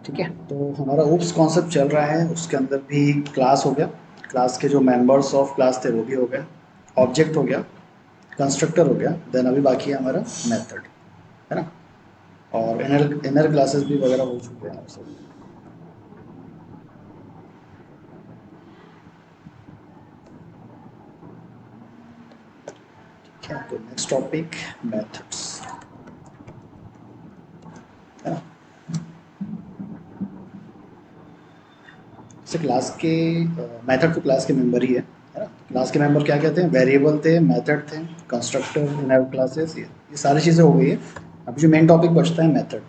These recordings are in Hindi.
ठीक है, तो हमारा ओप्स कॉन्सेप्ट चल रहा है, उसके अंदर भी क्लास हो गया, क्लास के जो मेंबर्स ऑफ क्लास थे वो भी हो गए, ऑब्जेक्ट हो गया, कंस्ट्रक्टर हो गया, देन अभी बाकी है हमारा मेथड, है ना। और इनर इनर क्लासेस भी वगैरह हो चुके हैं सब। ठीक है, तो नेक्स्ट टॉपिक मेथड्स, है ना। जैसे क्लास के मेथड तो क्लास के मेंबर ही है ना। क्लास के मेंबर क्या कहते हैं, वेरिएबल थे, मेथड थे, कंस्ट्रक्टर, इनर क्लासेस, ये सारी चीज़ें हो गई है। अभी जो मेन टॉपिक बचता है मेथड,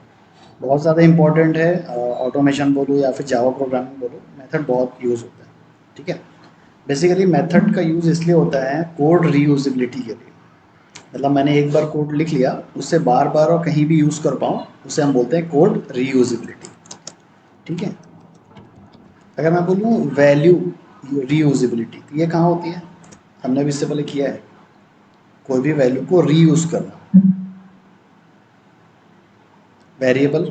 बहुत ज़्यादा इंपॉर्टेंट है। ऑटोमेशन बोलो या फिर जावा प्रोग्रामिंग बोलो, मेथड बहुत यूज़ होता है। ठीक है, बेसिकली मेथड का यूज़ इसलिए होता है कोड रीयूजेबिलिटी के लिए। मतलब मैंने एक बार कोड लिख लिया, उससे बार बार और कहीं भी यूज़ कर पाऊँ, उसे हम बोलते हैं कोड रीयूजेबिलिटी। ठीक है, अगर मैं बोलूँ वैल्यू रीयूजेबिलिटी, तो ये कहाँ होती है, हमने भी इससे पहले किया है, कोई भी वैल्यू को रीयूज़ करना। वेरिएबल,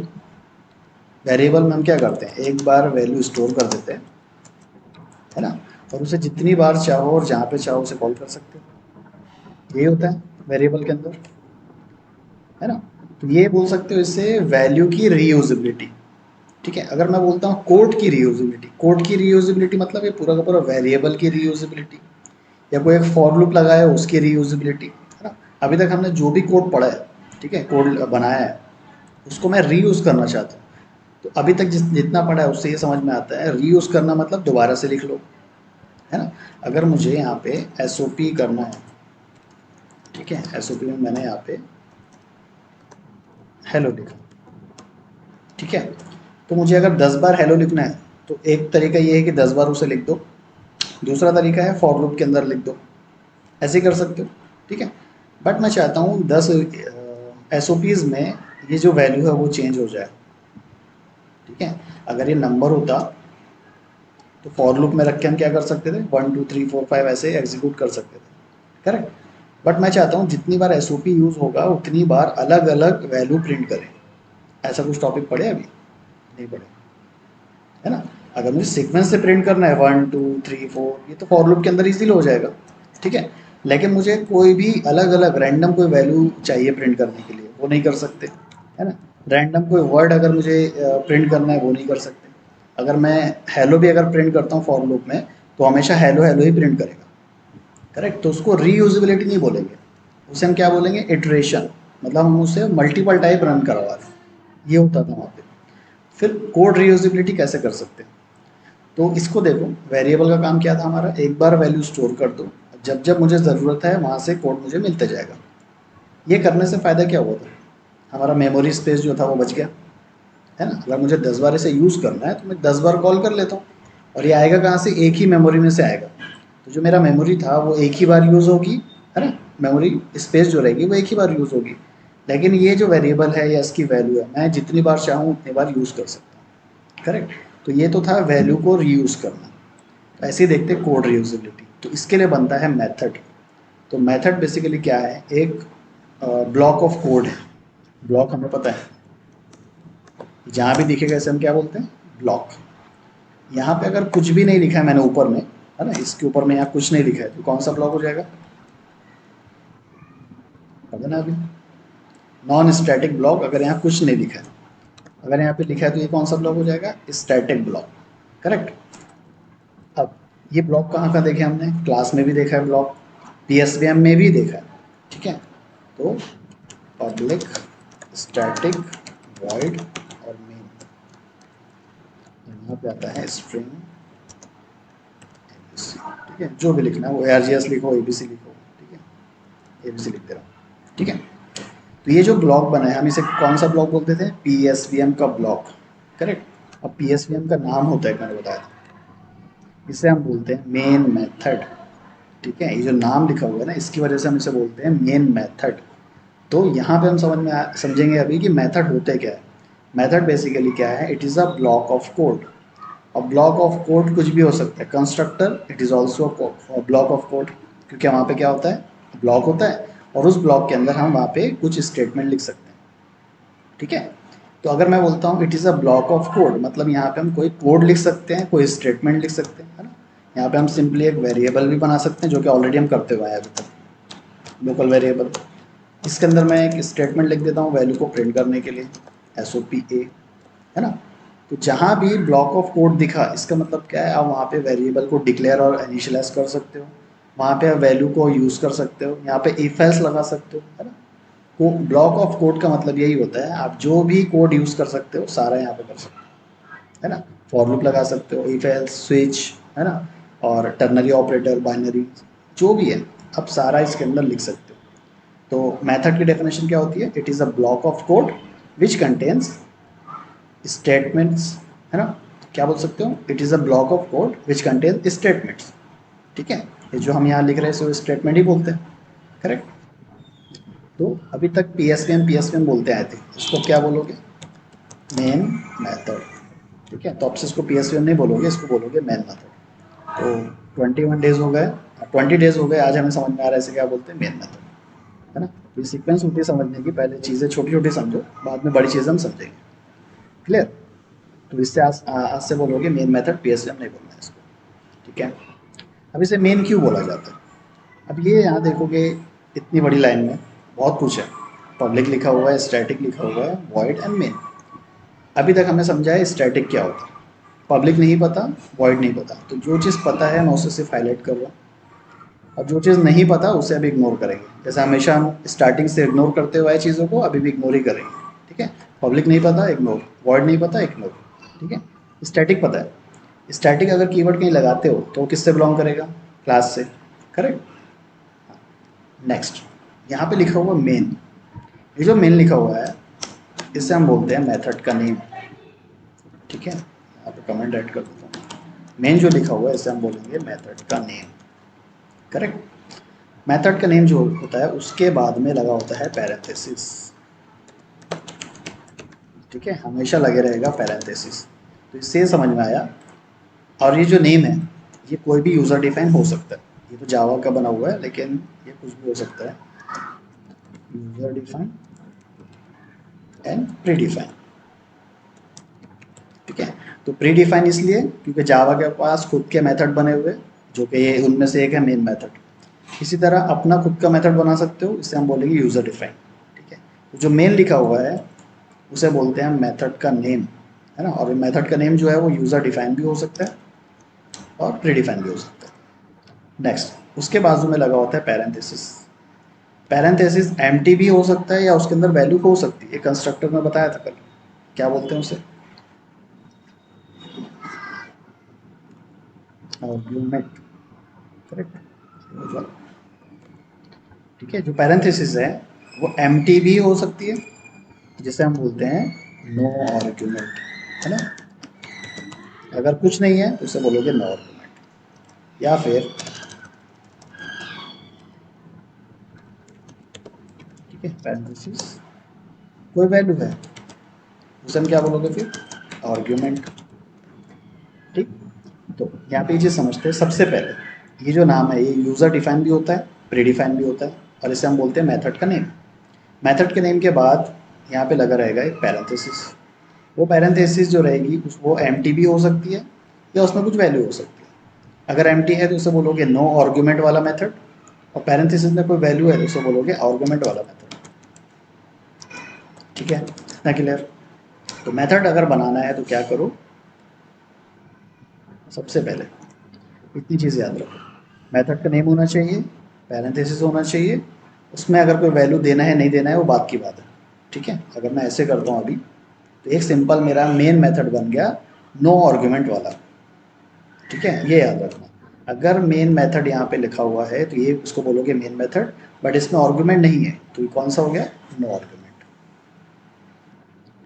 वेरिएबल में हम क्या करते हैं, एक बार वैल्यू स्टोर कर देते हैं, है ना, और उसे जितनी बार चाहो और जहाँ पे चाहो उसे कॉल कर सकते हो। यही होता है वेरिएबल के अंदर, है ना। तो ये बोल सकते हो इससे वैल्यू की रीयूजेबिलिटी। ठीक है, अगर मैं बोलता हूँ कोड की रीयूजेबिलिटी, कोड की रीयूजेबिलिटी मतलब ये पूरा का पूरा वेरिएबल की रीयूजेबिलिटी, या कोई एक फॉर लूप लगाया है उसकी रीयूजेबिलिटी, है ना। अभी तक हमने जो भी कोड पढ़ा है, ठीक है, कोड बनाया है, उसको मैं रीयूज़ करना चाहता हूँ। तो अभी तक जितना पढ़ा है उससे ये समझ में आता है रीयूज़ करना मतलब दोबारा से लिख लो, है ना। अगर मुझे यहाँ पे एसओपी करना है, ठीक है, एसओपी में मैंने यहाँ पे हेलो लिखा, ठीक है, तो मुझे अगर 10 बार हेलो लिखना है, तो एक तरीका ये है कि 10 बार उसे लिख दो, दूसरा तरीका है फॉर लूप के अंदर लिख दो, ऐसे कर सकते हो। ठीक है, बट मैं चाहता हूँ 10 एस में ये जो वैल्यू है वो चेंज हो जाए। ठीक है, अगर ये नंबर होता तो फॉर लूप में रख के हम क्या कर सकते थे, 1 2 3 4 5 ऐसे एग्जीक्यूट कर सकते थे, करेक्ट। बट मैं चाहता हूँ जितनी बार एस यूज़ होगा उतनी बार अलग अलग वैल्यू प्रिंट करें। ऐसा कुछ टॉपिक पढ़े अभी, नहीं पढ़े, है ना। अगर मुझे सीक्वेंस से प्रिंट करना है 1 2 3 4, ये तो फॉर लूप के अंदर इजीली हो जाएगा। ठीक है, लेकिन मुझे कोई भी अलग अलग रैंडम कोई वैल्यू चाहिए प्रिंट करने के लिए, वो नहीं कर सकते, है ना। रैंडम कोई वर्ड अगर मुझे प्रिंट करना है वो नहीं कर सकते। अगर मैं हेलो भी अगर प्रिंट करता हूँ फॉर लूप में, तो हमेशा हेलो हेलो ही प्रिंट करेगा, करेक्ट। तो उसको रीयूजेबिलिटी नहीं बोलेंगे, उसे हम क्या बोलेंगे, इटरेशन। मतलब हम उसे मल्टीपल टाइप रन करवा रहे हैं, ये होता था वहाँ पे। फिर कोड रीयूजेबिलिटी कैसे कर सकते हैं, तो इसको देखो, वेरिएबल का काम क्या था हमारा, एक बार वैल्यू स्टोर कर दो, जब जब मुझे ज़रूरत है वहाँ से कोड मुझे मिलते जाएगा। ये करने से फ़ायदा क्या हुआ था, हमारा मेमोरी स्पेस जो था वो बच गया, है ना। अगर मुझे 10 बार इसे यूज़ करना है तो मैं 10 बार कॉल कर लेता हूँ, और ये आएगा कहाँ से, एक ही मेमोरी में से आएगा। तो जो मेरा मेमोरी था वो एक ही बार यूज़ होगी, है ना, मेमोरी स्पेस जो रहेगी वो एक ही बार यूज़ होगी। लेकिन ये जो वेरिएबल है या इसकी वैल्यू है, मैं जितनी बार चाहूँ उतनी बार यूज़ कर सकता हूँ, करेक्ट। तो ये तो था वैल्यू को रीयूज़ करना। तो ऐसे ही देखते हैं कोड रीयूजेबिलिटी, तो इसके लिए बनता है मेथड। तो मेथड बेसिकली क्या है, एक ब्लॉक ऑफ कोड है। ब्लॉक हमें पता है, जहाँ भी दिखेगा इसे हम क्या बोलते हैं, ब्लॉक। यहाँ पे अगर कुछ भी नहीं लिखा है मैंने ऊपर में, है ना, इसके ऊपर में यहाँ कुछ नहीं लिखा है, तो कौन सा ब्लॉक हो जाएगा, पता ना अभी, नॉन स्टैटिक ब्लॉक। अगर यहाँ कुछ नहीं लिखा है, अगर यहाँ पे लिखा है तो ये कौन सा ब्लॉक हो जाएगा, स्टैटिक ब्लॉक, करेक्ट। अब ये ब्लॉक कहाँ का देखे हमने, क्लास में भी देखा है ब्लॉक, पीएसवीएम में भी देखा है। ठीक है, तो पब्लिक स्टैटिक वॉइड और मेन, यहाँ पे आता है स्ट्रिंग एबीसी। ठीक है, जो भी लिखना है वो ARGS लिखो, ABC लिखो, ठीक है, ABC लिख दे रहा हूँ। ठीक है, तो ये जो ब्लॉक बना है हम इसे कौन सा ब्लॉक बोलते थे, पीएसवीएम का ब्लॉक, करेक्ट। अब पीएसवीएम का नाम होता है, मैंने बताया था, इसे हम बोलते हैं मेन मेथड। ठीक है, ये जो नाम लिखा हुआ है ना, इसकी वजह से हम इसे बोलते हैं मेन मेथड। तो यहाँ पे हम समझेंगे अभी कि मेथड होते क्या है। मेथड बेसिकली क्या है, it is a block of code. और ब्लॉक ऑफ कोड कुछ भी हो सकता है, constructor it is also block of code, क्योंकि वहाँ पे क्या होता है, ब्लॉक होता है, और उस ब्लॉक के अंदर हम वहाँ पे कुछ स्टेटमेंट लिख सकते हैं। ठीक है, तो अगर मैं बोलता हूँ it is a block of code, मतलब यहाँ पे हम कोई कोड लिख सकते हैं, कोई स्टेटमेंट लिख सकते हैं, है ना। यहाँ पे हम सिंपली एक वेरिएबल भी बना सकते हैं, जो कि ऑलरेडी हम करते हुए हैं अभी तक, लोकल वेरिएबल। इसके अंदर मैं एक स्टेटमेंट लिख देता हूँ वैल्यू को प्रिंट करने के लिए, SOPA, है ना। तो जहाँ भी ब्लॉक ऑफ कोड दिखा, इसका मतलब क्या है, आप वहाँ पे वेरिएबल को डिक्लेयर और इनिशियलाइज कर सकते हो, वहाँ पे आप वैल्यू को यूज़ कर सकते हो, यहाँ पे इफ एल्स लगा सकते हो, है ना। को ब्लॉक ऑफ कोड का मतलब यही होता है, आप जो भी कोड यूज़ कर सकते हो सारा यहाँ पे कर सकते हो, है ना। फॉर लूप लगा सकते हो, इफ एल्स, स्विच, है ना, और टर्नरी ऑपरेटर, बाइनरी, जो भी है आप सारा इसके अंदर लिख सकते हो। तो मेथड की डेफिनेशन क्या होती है, it is a block of code which contains statements, है ना। क्या बोल सकते हो, it is a block of code which contain statements. ठीक है, ये जो हम यहाँ लिख रहे हैं इसे स्टेटमेंट ही बोलते हैं, करेक्ट। तो अभी तक पी एस पी एम बोलते आए थे, इसको क्या बोलोगे, मेन मेथड। ठीक है, तो अब से इसको पी एस पी एम नहीं बोलोगे, इसको बोलोगे मेन मेथड। तो 21 डेज हो गए, 20 डेज हो गए, आज हमें समझ में आ रहा है इसे क्या बोलते हैं, मेन मेथड, है ना। ये सीक्वेंस होती है समझने की, पहले चीज़ें छोटी छोटी समझो, बाद में बड़ी चीज़ें हम समझेंगे, क्लियर। तो इससे आज से बोलोगे main method, P S P M नहीं बोलना है इसको, ठीक है। अब इसे मेन क्यों बोला जाता है, अब ये यहाँ देखोगे इतनी बड़ी लाइन में बहुत कुछ है, पब्लिक लिखा हुआ है, स्टैटिक लिखा हुआ है, वॉइड एंड मेन। अभी तक हमने समझा है स्टैटिक क्या होता है, पब्लिक नहीं पता, वॉइड नहीं पता, तो जो चीज़ पता है मैं उसे सिर्फ हाईलाइट कर रहा हूँ, और जो चीज़ नहीं पता उसे अभी इग्नोर करेंगे, जैसे हमेशा हम स्टार्टिंग से इग्नोर करते हुए चीज़ों को अभी भी इग्नोर ही करेंगे, ठीक है। पब्लिक नहीं पता, इग्नोर, वॉइड नहीं पता, इग्नोर, ठीक है। स्टैटिक पता है, स्टैटिक अगर कीवर्ड कहीं लगाते हो तो वो किससे बिलोंग करेगा, क्लास से, करेक्ट। नेक्स्ट, यहाँ पे लिखा हुआ मेन, ये जो मेन लिखा हुआ है इसे हम बोलते हैं मेथड का नेम, ठीक है। यहाँ पे कमेंट ऐड कर देता हूँ, मेन जो लिखा हुआ है इसे हम बोलेंगे मेथड का नेम, करेक्ट। मेथड का नेम जो होता है उसके बाद में लगा होता है पैरेंथेसिस, ठीक है, हमेशा लगे रहेगा पैरेंथेसिस। तो इससे समझ में आया, और ये जो नेम है ये कोई भी यूज़र डिफाइन हो सकता है, ये तो जावा का बना हुआ है लेकिन ये कुछ भी हो सकता है, user define and pre define, ठीक है। तो प्री डिफाइन इसलिए क्योंकि जावा के पास खुद के मेथड बने हुए, जो कि ये उनमें से एक है मेन मेथड। इसी तरह अपना खुद का मेथड बना सकते हो, इसे हम बोलेंगे यूज़र डिफाइन, ठीक है। तो जो मेन लिखा हुआ है उसे बोलते हैं मेथड का नेम, है ना। और मेथड का नेम जो है वो यूज़र डिफाइन भी हो सकता है और प्री डिफाइन भी हो सकता है। नेक्स्ट, उसके बाजू में लगा होता है पैरेंथेसिस। पैरेंथेसिस एम्प्टी भी हो सकता है या उसके अंदर वैल्यू हो सकती है, कंस्ट्रक्टर में बताया था कल, क्या बोलते हैं उसे, आर्ग्यूमेंट, करेक्ट। ठीक है, जो पैरेंथेसिस है वो एम्प्टी भी हो सकती है, जिसे हम बोलते हैं नो आर्ग्यूमेंट, है ना। अगर कुछ नहीं है तो उसे बोलोगे नो आर्ग्यूमेंट, या फिर, ठीक है, पैरेंथेसिस कोई वैल्यू है उसे हम क्या बोलोगे फिर, आर्ग्यूमेंट, ठीक। तो यहाँ पे ये चीज़ समझते हैं, सबसे पहले ये जो नाम है ये यूज़र डिफाइन भी होता है, प्री डिफाइन भी होता है, और इसे हम बोलते हैं मेथड का नेम। मेथड के नेम के बाद यहाँ पे लगा रहेगा एक पैरेंथेसिस, वो पैरेंथेसिस जो रहेगी उस वो एम्प्टी भी हो सकती है या उसमें कुछ वैल्यू हो सकती है। अगर एम्प्टी है तो उसे बोलोगे नो आर्गुमेंट वाला मेथड, और पैरेंथेसिस में कोई वैल्यू है तो उसे बोलोगे आर्गुमेंट वाला मेथड, ठीक है, इतना क्लियर। तो मेथड अगर बनाना है तो क्या करो, सबसे पहले इतनी चीज़ याद रखो, मेथड का नेम होना चाहिए, पैरेंथेसिस होना चाहिए, उसमें अगर कोई वैल्यू देना है नहीं देना है वो बात की बात है, ठीक है। अगर मैं ऐसे करता हूँ अभी तो एक सिंपल मेरा मेन मेथड बन गया नो आर्गुमेंट वाला, ठीक है, ये याद रखना। अगर मेन मेथड यहाँ पे लिखा हुआ है तो ये उसको बोलोगे मेन मेथड, बट इसमें आर्गुमेंट नहीं है तो ये कौन सा हो गया, नो आर्गुमेंट,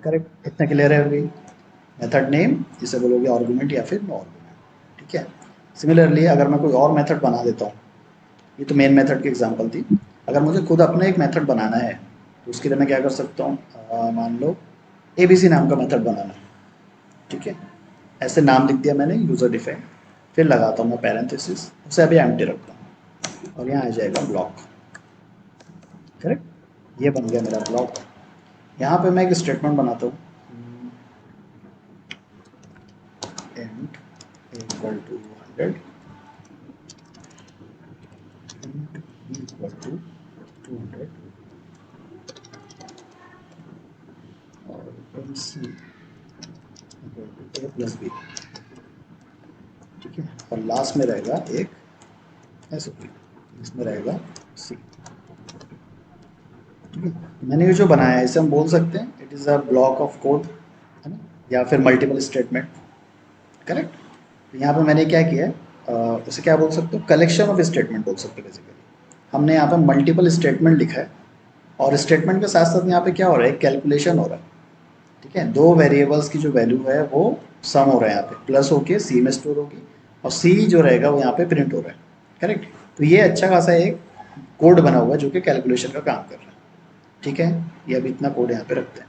करेक्ट। इतना क्लियर है अभी, मेथड नेम जिसे बोलोगे आर्गुमेंट या फिर नो आर्गुमेंट, ठीक है। सिमिलरली अगर मैं कोई और मेथड बना देता हूँ, ये तो मेन मेथड की एग्जांपल थी, अगर मुझे खुद अपना एक मेथड बनाना है तो उसके लिए मैं क्या कर सकता हूँ, मान लो ABC नाम का मेथड बनाना है, ठीक है। ऐसे नाम लिख दिया मैंने, यूज़र डिफाइन, फिर लगाता हूँ मैं पैरेंथेसिस, उसे अभी एम्प्टी रखता हूँ और यहाँ आ जाएगा ब्लॉक, करेक्ट। ये बन गया मेरा ब्लॉक। यहाँ पे मैं एक स्टेटमेंट बनाता हूँ, int equal to 100, int equal to 200 और int c equal to a plus B. ठीक है, और लास्ट में रहेगा एक ऐसे, इसमें रहेगा सी। ठीक है, मैंने ये जो बनाया है इसे हम बोल सकते हैं it is a block of code, है ना, या फिर मल्टीपल स्टेटमेंट। करेक्ट। तो यहाँ पे मैंने क्या किया है, उसे क्या बोल सकते हो, कलेक्शन ऑफ स्टेटमेंट बोल सकते हो बेसिकली। हमने यहाँ पे मल्टीपल स्टेटमेंट लिखा है और स्टेटमेंट के साथ साथ यहाँ पे क्या हो रहा है, कैलकुलेशन हो रहा है। ठीक है, दो वेरिएबल्स की जो वैल्यू है वो सम हो रहा है, यहाँ पे प्लस होके सी में स्टोर होगी और सी जो रहेगा वो यहाँ पे प्रिंट हो रहा है। करेक्ट। तो ये अच्छा खासा एक कोड बना हुआ है जो कि कैलकुलेशन का काम कर रहा है। ठीक है, ये अभी इतना कोड यहाँ पे रखते हैं।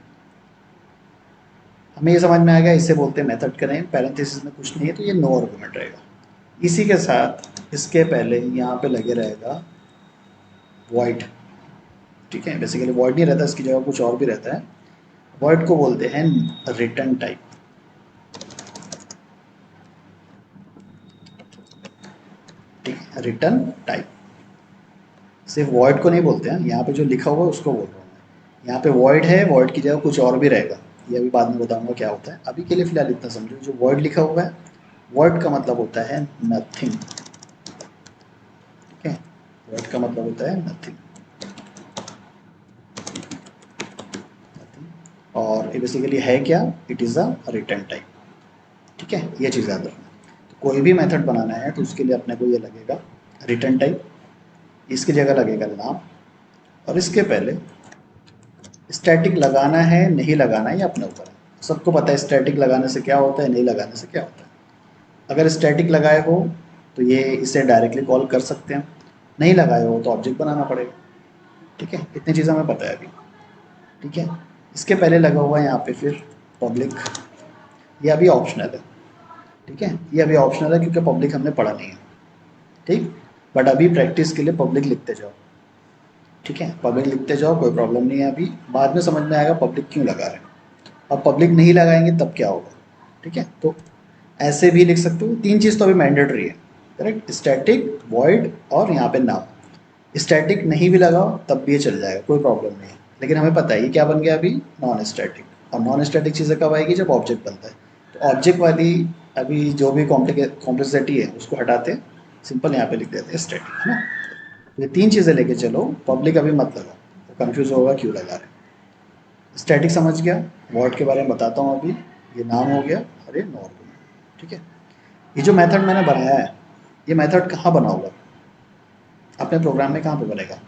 हमें ये समझ में आ गया, इसे बोलते हैं मेथड करें, पैरेंथेसिस में कुछ नहीं है तो ये नो आर्गुमेंट रहेगा। इसी के साथ इसके पहले यहाँ पे लगे रहेगा वॉइड। ठीक है, बेसिकली वॉइड नहीं रहता, इसकी जगह कुछ और भी रहता है। वॉइड को बोलते हैं रिटर्न टाइप। ठीक है, रिटर्न टाइप। सिर्फ वॉइड को नहीं बोलते हैं, यहाँ पे जो लिखा हुआ है उसको बोल रहा हूँ मैं। यहाँ पे वॉइड है, वॉइड की जगह कुछ और भी रहेगा, ये अभी बाद में बताऊंगा क्या होता है। अभी के लिए फिलहाल इतना समझो, जो वॉइड लिखा हुआ है, वॉइड का मतलब होता है नथिंग। ठीक है, वॉइड का मतलब होता है नथिंग। और ये बेसिकली है क्या, it is a return type. ठीक है, ये चीज़ याद रखना। तो कोई भी मेथड बनाना है तो उसके लिए अपने को ये लगेगा रिटर्न टाइप, इसकी जगह लगेगा नाम, और इसके पहले स्टैटिक लगाना है नहीं लगाना है ये अपने ऊपर है। सबको पता है स्टैटिक लगाने से क्या होता है, नहीं लगाने से क्या होता है। अगर स्टैटिक लगाए हो तो ये इसे डायरेक्टली कॉल कर सकते हैं, नहीं लगाए हो तो ऑब्जेक्ट बनाना पड़ेगा। ठीक है, इतनी चीज़ें हमें पता है अभी। ठीक है, इसके पहले लगा हुआ है यहाँ पे फिर पब्लिक, ये अभी ऑप्शनल है। ठीक है, ये अभी ऑप्शनल है क्योंकि पब्लिक हमने पढ़ा नहीं है। ठीक, बट अभी प्रैक्टिस के लिए पब्लिक लिखते जाओ। ठीक है, पब्लिक लिखते जाओ, कोई प्रॉब्लम नहीं है। अभी बाद में समझ में आएगा पब्लिक क्यों लगा रहे हैं। अब पब्लिक नहीं लगाएंगे तब क्या होगा। ठीक है, तो ऐसे भी लिख सकते हो। तीन चीज़ तो अभी मैंडेटरी है। करेक्ट, स्टैटिक, वॉइड और यहाँ पे नाम। स्टैटिक नहीं भी लगाओ तब भी ये चल जाएगा, कोई प्रॉब्लम नहीं है। लेकिन हमें पता है ये क्या बन गया अभी, नॉन स्टैटिक। और नॉन स्टैटिक चीज़ें कब आएगी, जब ऑब्जेक्ट बनता है। तो ऑब्जेक्ट वाली अभी जो भी कॉम्प्लेक्सिटी है उसको हटाते, सिंपल यहाँ पे लिख देते हैं स्टैटिक, है ना। ये तीन चीज़ें लेके चलो, पब्लिक अभी मत लगाओ, तो कन्फ्यूज़ होगा क्यों लगा रहे हैं। स्टैटिक समझ गया, वॉइड के बारे में बताता हूँ अभी। ये नाम हो गया और ये नो आर्गुमेंट। ठीक है, ये जो मेथड मैंने बनाया है, ये मेथड कहाँ बना होगा अपने प्रोग्राम में, कहाँ पे बनेगा।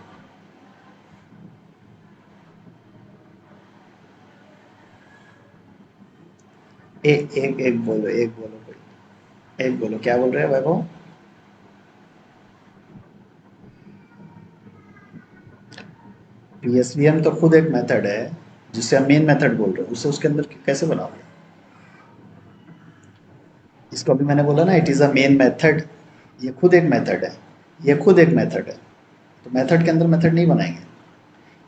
एक बोलो, एक बोलो कोई, एक बोलो, क्या बोल रहे हैं वैभव। पीएसवीएम तो खुद एक मेथड है, जिससे हम मेन मेथड बोल रहे हैं, उसे उसके अंदर कैसे बनाओगे। इसको अभी मैंने बोला ना, it is a main method. ये खुद एक मेथड है, ये खुद एक मेथड है। तो मेथड के अंदर मेथड नहीं बनाएंगे।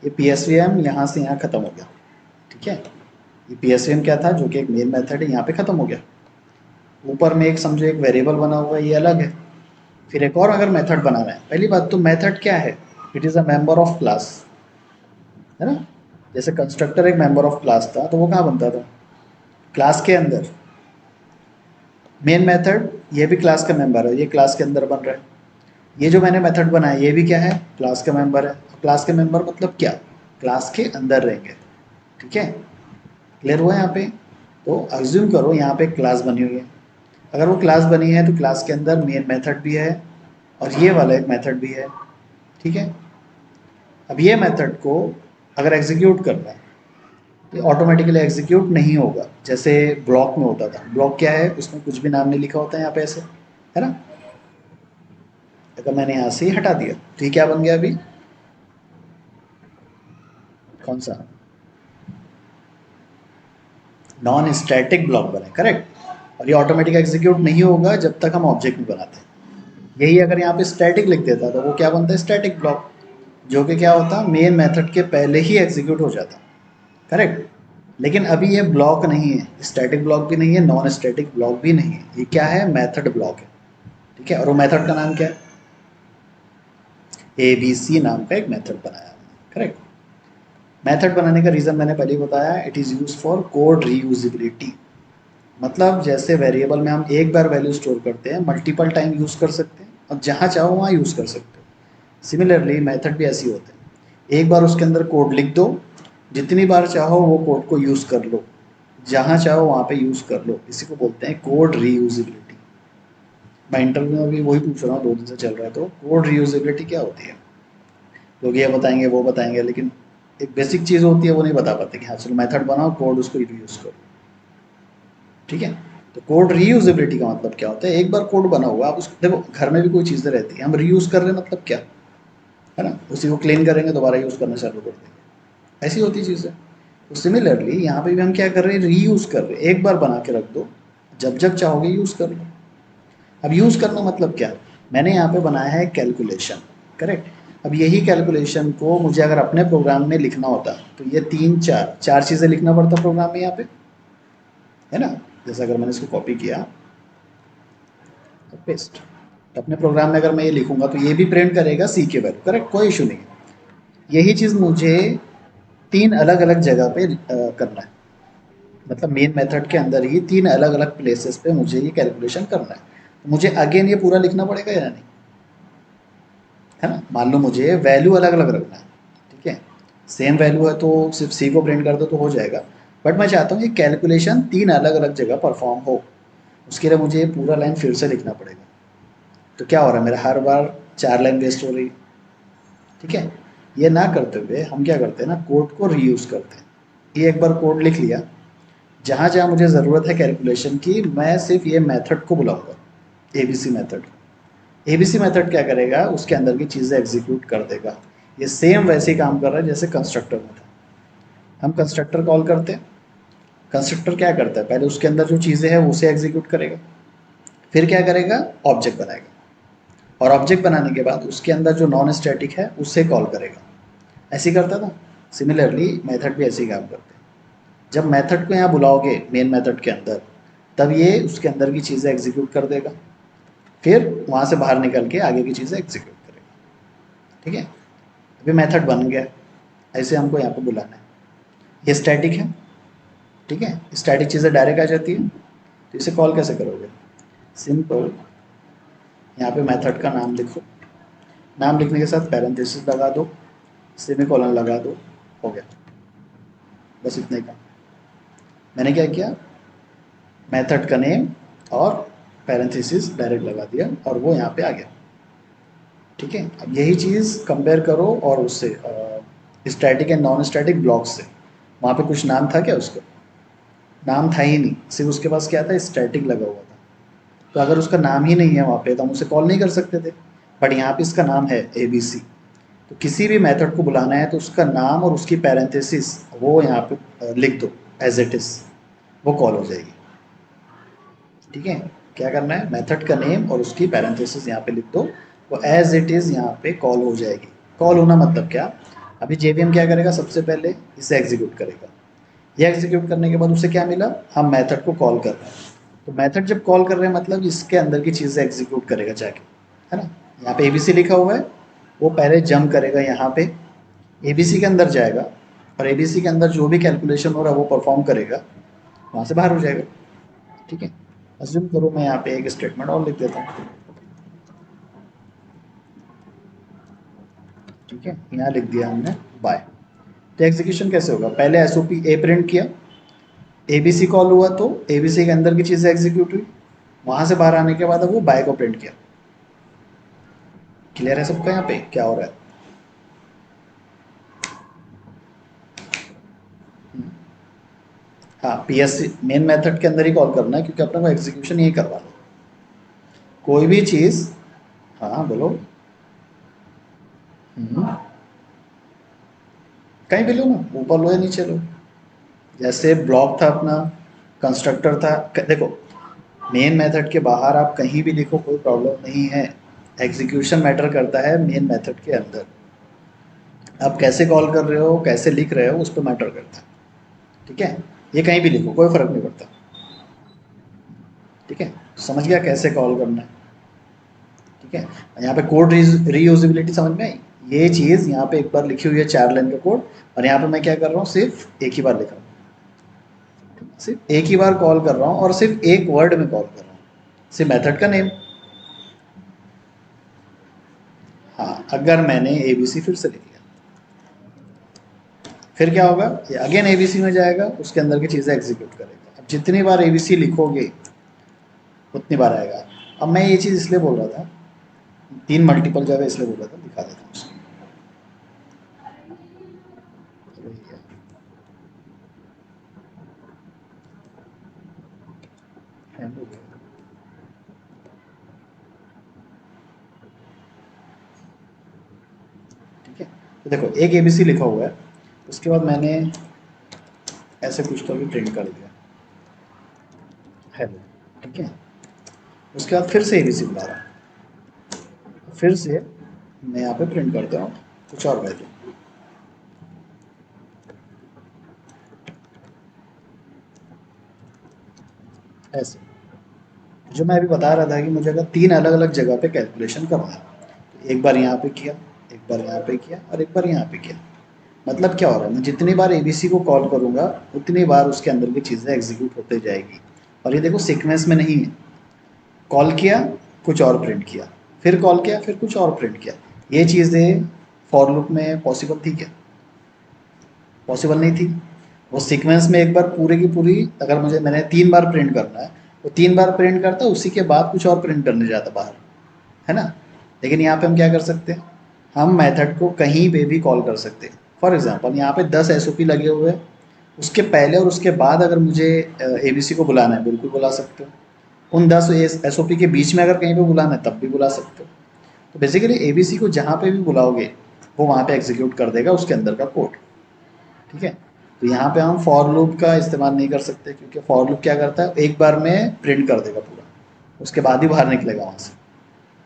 ये पीएसवीएम यहाँ से यहाँ खत्म हो गया। ठीक है, ये पीएसवीएम क्या था, जो कि एक मेन मेथड है, यहाँ पे खत्म हो गया। ऊपर में एक समझो एक वेरिएबल बना हुआ है, ये अलग है। फिर एक और अगर मेथड बनाना है, पहली बात तो मेथड क्या है, it is a member of class, है ना। जैसे कंस्ट्रक्टर एक मेंबर ऑफ क्लास था, तो वो कहाँ बनता था, क्लास के अंदर। मेन मेथड ये भी क्लास का मेंबर है, ये क्लास के अंदर बन रहा है। ये जो मैंने मेथड बनाया ये भी क्या है, क्लास का मेंबर है। क्लास के मेंबर मतलब क्या, क्लास के अंदर रहेंगे। ठीक है, क्लियर हुआ यहाँ पे। तो अज्यूम करो यहाँ पे क्लास बनी हुई है। अगर वो क्लास बनी है तो क्लास के अंदर मेन मेथड भी है और ये वाला एक मेथड भी है। ठीक है, अब ये मेथड को अगर एग्जीक्यूट करना है तो ऑटोमेटिकली एग्जीक्यूट नहीं होगा, जैसे ब्लॉक में होता था। ब्लॉक क्या है, उसमें कुछ भी नाम नहीं लिखा होता है यहाँ पे ऐसे, है ना। अगर मैंने यहाँ से ही हटा दिया तो ये क्या बन गया अभी, कौन सा, नॉन स्टैटिक ब्लॉक बने। करेक्ट, और ये ऑटोमेटिक एग्जीक्यूट नहीं होगा जब तक हम ऑब्जेक्ट नहीं बनाते। यही अगर यहाँ पे स्टैटिक लिख देता तो वो क्या बनता है, स्टैटिक ब्लॉक, जो कि क्या होता, मेन मेथड के पहले ही एग्जीक्यूट हो जाता। करेक्ट, लेकिन अभी ये ब्लॉक नहीं है, स्टैटिक ब्लॉक भी नहीं है, नॉन स्टैटिक ब्लॉक भी नहीं है, ये क्या है, मेथड ब्लॉक है। ठीक है, और वो मेथड का नाम क्या है, ABC नाम का एक मेथड बनाया हमने, करेक्ट। मेथड बनाने का रीज़न मैंने पहले ही बताया, it is use for code reusability. मतलब जैसे वेरिएबल में हम एक बार वैल्यू स्टोर करते हैं, मल्टीपल टाइम यूज़ कर सकते हैं और जहाँ चाहो वहाँ यूज़ कर सकते हो। सिमिलरली मेथड भी ऐसे ही होते हैं, एक बार उसके अंदर कोड लिख दो, जितनी बार चाहो वो कोड को यूज़ कर लो, जहाँ चाहो वहाँ पे यूज़ कर लो, इसी को बोलते हैं कोड रीयूजिबिलिटी। मैं इंटरव्यू में भी वही पूछ रहा हूँ, 2 दिन से चल रहा है, तो कोड रीयूजिबिलिटी क्या होती है, लोग ये बताएंगे वो बताएंगे, लेकिन एक बेसिक चीज़ होती है वो नहीं बता पाते कि हाँ चलो मेथड बनाओ, कोड उसको रीयूज़ करो। ठीक है, तो कोड रीयूजेबिलिटी का मतलब क्या होता है, एक बार कोड बना हुआ, आप उसको देखो, घर में भी कोई चीज़ें रहती है, हम रीयूज़ कर रहे हैं मतलब क्या है ना, उसी को क्लीन करेंगे दोबारा यूज़ करना चालू कर देंगे, ऐसी होती चीज़ें। तो सिमिलरली यहाँ पे भी हम क्या कर रहे हैं, रीयूज़ कर रहे हैं, एक बार बना के रख दो, जब जब चाहोगे यूज़ कर लो। अब यूज़ करना मतलब क्या, मैंने यहाँ पे बनाया है कैलकुलेशन, करेक्ट। अब यही कैलकुलेशन को मुझे अगर अपने प्रोग्राम में लिखना होता तो ये तीन चार चार चीज़ें लिखना पड़ता प्रोग्राम में यहाँ पे, है ना। जैसे अगर मैंने इसको कॉपी किया और पेस्ट, तो अपने प्रोग्राम में अगर मैं ये लिखूंगा तो ये भी प्रिंट करेगा सी के वैल्यू, करेक्ट, कोई इशू नहीं है। यही चीज़ मुझे तीन अलग अलग जगह पे करना है, मतलब मेन मेथड के अंदर ही तीन अलग अलग प्लेसेस पे मुझे ये कैलकुलेशन करना है, तो मुझे अगेन ये पूरा लिखना पड़ेगा या नहीं, है ना। मान लो मुझे वैल्यू अलग अलग रखना है, ठीक है, सेम वैल्यू है तो सिर्फ सी को प्रिंट कर दो तो हो जाएगा, बट मैं चाहता हूँ ये कैलकुलेशन तीन अलग अलग जगह परफॉर्म हो, उसके लिए मुझे ये पूरा लाइन फिर से लिखना पड़ेगा। तो क्या हो रहा है, मेरा हर बार 4 लाइन वेस्ट हो रही, ठीक है। ये ना करते हुए हम क्या करते हैं ना, कोड को रीयूज़ करते हैं। ये एक बार कोड लिख लिया, जहाँ जहाँ मुझे ज़रूरत है कैलकुलेशन की, मैं सिर्फ ये मेथड को बुलाऊंगा, ABC मेथड। ABC मेथड क्या करेगा, उसके अंदर की चीज़ें एग्जीक्यूट कर देगा। ये सेम वैसे ही काम कर रहा है जैसे कंस्ट्रक्टर में था। हम कंस्ट्रक्टर कॉल करते हैं, कंस्ट्रक्टर क्या करता है, पहले उसके अंदर जो चीज़ें हैं उसे एग्जीक्यूट करेगा, फिर क्या करेगा, ऑब्जेक्ट बनाएगा, और ऑब्जेक्ट बनाने के बाद उसके अंदर जो नॉन स्टैटिक है उससे कॉल करेगा। ऐसे ही करता था। सिमिलरली मेथड भी ऐसे ही काम करते हैं, जब मेथड को यहाँ बुलाओगे मेन मेथड के अंदर, तब ये उसके अंदर की चीज़ें एग्जीक्यूट कर देगा, फिर वहाँ से बाहर निकल के आगे की चीज़ें एग्जीक्यूट करेगा। ठीक है, अभी मेथड बन गया, ऐसे हमको यहाँ पे बुलाना है, ये स्टैटिक है, ठीक है, स्टैटिक चीज़ें डायरेक्ट आ जाती है, तो इसे कॉल कैसे करोगे, सिंपल, यहाँ पे मेथड का नाम लिखो, नाम लिखने के साथ पैरेंथेसिस लगा दो, सेमीकोलन लगा दो, हो गया, बस इतना ही काम। मैंने क्या किया, मेथड का नेम और पैरेंथेसिस डायरेक्ट लगा दिया और वो यहाँ पे आ गया। ठीक है, अब यही चीज़ कंपेयर करो और उससे static and non static block से, वहाँ पे कुछ नाम था क्या उसका, नाम था ही नहीं, सिर्फ उसके पास क्या था, स्टैटिक लगा हुआ था। तो अगर उसका नाम ही नहीं है वहाँ पे तो हम उसे कॉल नहीं कर सकते थे, बट यहाँ पे इसका नाम है ABC। तो किसी भी मेथड को बुलाना है तो उसका नाम और उसकी पैरेंथेसिस वो यहाँ पे लिख दो एज इट इज़, वो कॉल हो जाएगी। ठीक है, क्या करना है, मेथड का नेम और उसकी पैरेंथेसिस यहाँ पे लिख दो, वो एज इट इज़ यहाँ पे कॉल हो जाएगी। कॉल होना मतलब क्या, अभी JVM क्या करेगा, सबसे पहले इसे एग्जीक्यूट करेगा, ये एग्जीक्यूट करने के बाद उसे क्या मिला, हम मेथड को कॉल कर रहे हैं, तो मेथड जब कॉल कर रहे हैं मतलब इसके अंदर की चीज़ें एग्जीक्यूट करेगा जाके, है ना। यहाँ पे ABC लिखा हुआ है, वो पहले जंप करेगा यहाँ पे, ABC के अंदर जाएगा और ABC के अंदर जो भी कैलकुलेशन हो रहा है वो परफॉर्म करेगा, वहाँ से बाहर हो जाएगा। ठीक है, अज्यूम करो मैं यहाँ पे एक स्टेटमेंट और लिख देता हूँ। ठीक है, यहाँ लिख दिया हमने बाय, तो एग्जीक्यूशन कैसे होगा, पहले SOP A प्रिंट किया, ABC कॉल हुआ तो ABC के अंदर की चीज़ें एग्जीक्यूट हुई, वहाँ से बाहर आने के बाद अब वो बाय को प्रिंट किया। क्लियर है सबका यहाँ पे क्या हो रहा है। हाँ, PSC मेन मेथड के अंदर ही कॉल करना है क्योंकि अपने को एग्जीक्यूशन यही करवाना है, कोई भी चीज़। हाँ बोलो। कहीं भी लो ना, ऊपर लो या नीचे लो, जैसे ब्लॉक था अपना, कंस्ट्रक्टर था, देखो मेन मेथड के बाहर आप कहीं भी लिखो कोई प्रॉब्लम नहीं है, एग्जीक्यूशन मैटर करता है मेन मेथड के अंदर, आप कैसे कॉल कर रहे हो कैसे लिख रहे हो उस पर मैटर करता है। ठीक है, ये कहीं भी लिखो कोई फर्क नहीं पड़ता। ठीक है, समझ गया कैसे कॉल करना है। ठीक है, यहाँ पे कोड रीयूजेबिलिटी समझ में आई। ये चीज़ यहाँ पे एक बार लिखी हुई है 4 लाइन का कोड, और यहाँ पे मैं क्या कर रहा हूँ, सिर्फ एक ही बार लिख रहा हूँ, सिर्फ एक ही बार कॉल कर रहा हूँ और सिर्फ एक वर्ड में कॉल कर रहा हूँ, सिर्फ मेथड का नेम। हाँ, अगर मैंने एबीसी फिर से लिख लिया, फिर क्या होगा, ये अगेन एबीसी में जाएगा, उसके अंदर की चीज़ें एग्जीक्यूट करेगा। अब जितनी बार एबीसी लिखोगे उतनी बार आएगा। अब मैं ये चीज़ इसलिए बोल रहा था, 3 मल्टीपल जगह इसलिए बोल रहा था, दिखा देता हूँ उसको। ठीक है, तो देखो एक एबीसी लिखा हुआ है, उसके बाद मैंने ऐसे कुछ तो भी प्रिंट कर दिया हेलो। ठीक है, उसके बाद फिर से एबीसी बुला रहा हूँ, फिर से मैं यहाँ पे प्रिंट करता हूँ कुछ और वैल्यू ऐसे। जो मैं अभी बता रहा था कि मुझे अगर 3 अलग अलग जगह पे कैलकुलेशन करना है, तो एक बार यहाँ पे किया, एक बार यहाँ पे किया और एक बार यहाँ पे किया। मतलब क्या हो रहा है, मैं जितनी बार एबीसी को कॉल करूँगा उतनी बार उसके अंदर की चीज़ें एग्जीक्यूट होते जाएगी। और ये देखो सीक्वेंस में नहीं है, कॉल किया कुछ और प्रिंट किया, फिर कॉल किया फिर कुछ और प्रिंट किया। ये चीज़ें फॉर लूप में पॉसिबल थी क्या? पॉसिबल नहीं थी। वो सीक्वेंस में एक बार पूरी की पूरी, अगर मुझे मैंने 3 बार प्रिंट करना है, वो 3 बार प्रिंट करता, उसी के बाद कुछ और प्रिंट करने जाता बाहर, है ना। लेकिन यहाँ पे हम क्या कर सकते हैं, हम मेथड को कहीं पे भी कॉल कर सकते हैं। फॉर एग्जांपल यहाँ पे 10 एसओपी लगे हुए हैं, उसके पहले और उसके बाद अगर मुझे एबीसी को बुलाना है, बिल्कुल बुला सकते हो। उन 10 एसओपी के बीच में अगर कहीं पे बुलाना है तब भी बुला सकते हो। तो बेसिकली एबीसी को जहाँ पे भी बुलाओगे वो वहाँ पे एग्जीक्यूट कर देगा उसके अंदर का कोड। ठीक है, तो यहाँ पे हम फॉर लूप का इस्तेमाल नहीं कर सकते, क्योंकि फॉर लूप क्या करता है, एक बार में प्रिंट कर देगा पूरा, उसके बाद ही बाहर निकलेगा वहाँ से,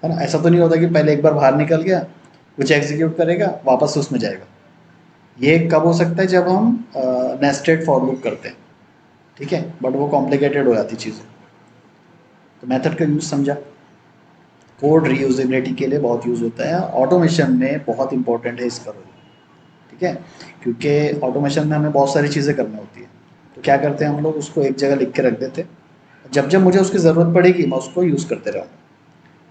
है ना। ऐसा तो नहीं होता कि पहले एक बार बाहर निकल गया, कुछ एग्जीक्यूट करेगा वापस उसमें जाएगा। ये कब हो सकता है, जब हम नेस्टेड फॉर लूप करते हैं। ठीक है, बट वो कॉम्प्लिकेटेड हो जाती चीज़ें। तो मेथड का यूज़ समझा, कोड रीयूजेबिलिटी के लिए बहुत यूज़ होता है, ऑटोमेशन में बहुत इंपॉर्टेंट है इसका रोल। ठीक है, क्योंकि ऑटोमेशन में हमें बहुत सारी चीज़ें करनी होती है। तो क्या करते हैं हम लोग, उसको एक जगह लिख के रख देते, जब जब मुझे उसकी ज़रूरत पड़ेगी मैं उसको यूज़ करते रहूँगा।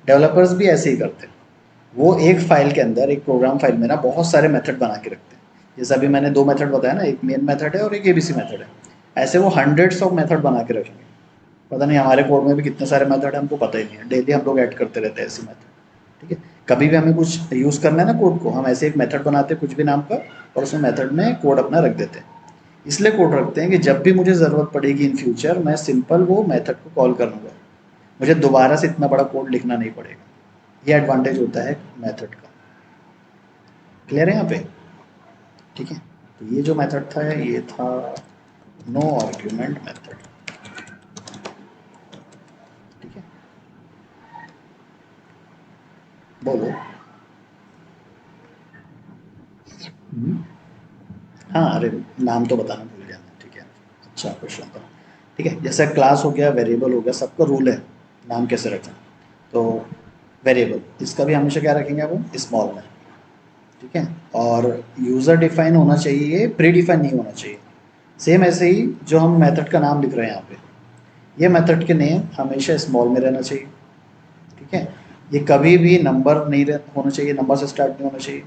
डेवलपर्स भी ऐसे ही करते हैं, वो एक फाइल के अंदर, एक प्रोग्राम फाइल में ना बहुत सारे मेथड बना के रखते हैं। जैसे अभी मैंने 2 मेथड बताया ना, एक मेन मेथड है और एक एबीसी मेथड है। ऐसे वो हंड्रेड्स ऑफ मेथड बना के रखेंगे। पता नहीं हमारे कोड में भी कितने सारे मेथड है, हमको पता ही नहीं है, डेली हम लोग ऐड करते रहते हैं ऐसे मेथड। ठीक है, कभी भी हमें कुछ यूज़ करना है ना कोड को, हम ऐसे एक मेथड बनाते हैं कुछ भी नाम का, और उसमें मेथड में कोड अपना रख देते हैं। इसलिए कोड रखते हैं कि जब भी मुझे ज़रूरत पड़ेगी इन फ्यूचर, मैं सिंपल वो मेथड को कॉल कर लूँगा, मुझे दोबारा से इतना बड़ा कोड लिखना नहीं पड़ेगा। ये एडवांटेज होता है मेथड का। क्लियर है यहाँ पे? ठीक है, तो ये जो मेथड था ये था नो आर्ग्यूमेंट मेथड। ठीक है, बोलो। हम्म, हाँ, अरे नाम तो बताना भूल गया मैं। ठीक है, अच्छा क्वेश्चन था। ठीक है, जैसे क्लास हो गया, वेरिएबल हो गया, सबका रूल है नाम कैसे रखें। तो वेरिएबल, इसका भी हमेशा क्या रखेंगे आप, स्मॉल में। ठीक है, और यूज़र डिफाइन होना चाहिए, प्री डिफाइन नहीं होना चाहिए। सेम ऐसे ही जो हम मेथड का नाम लिख रहे हैं यहाँ पे, ये मेथड के नेम हमेशा स्मॉल में रहना चाहिए। ठीक है, ये कभी भी नंबर नहीं होना चाहिए, नंबर से स्टार्ट नहीं होना चाहिए।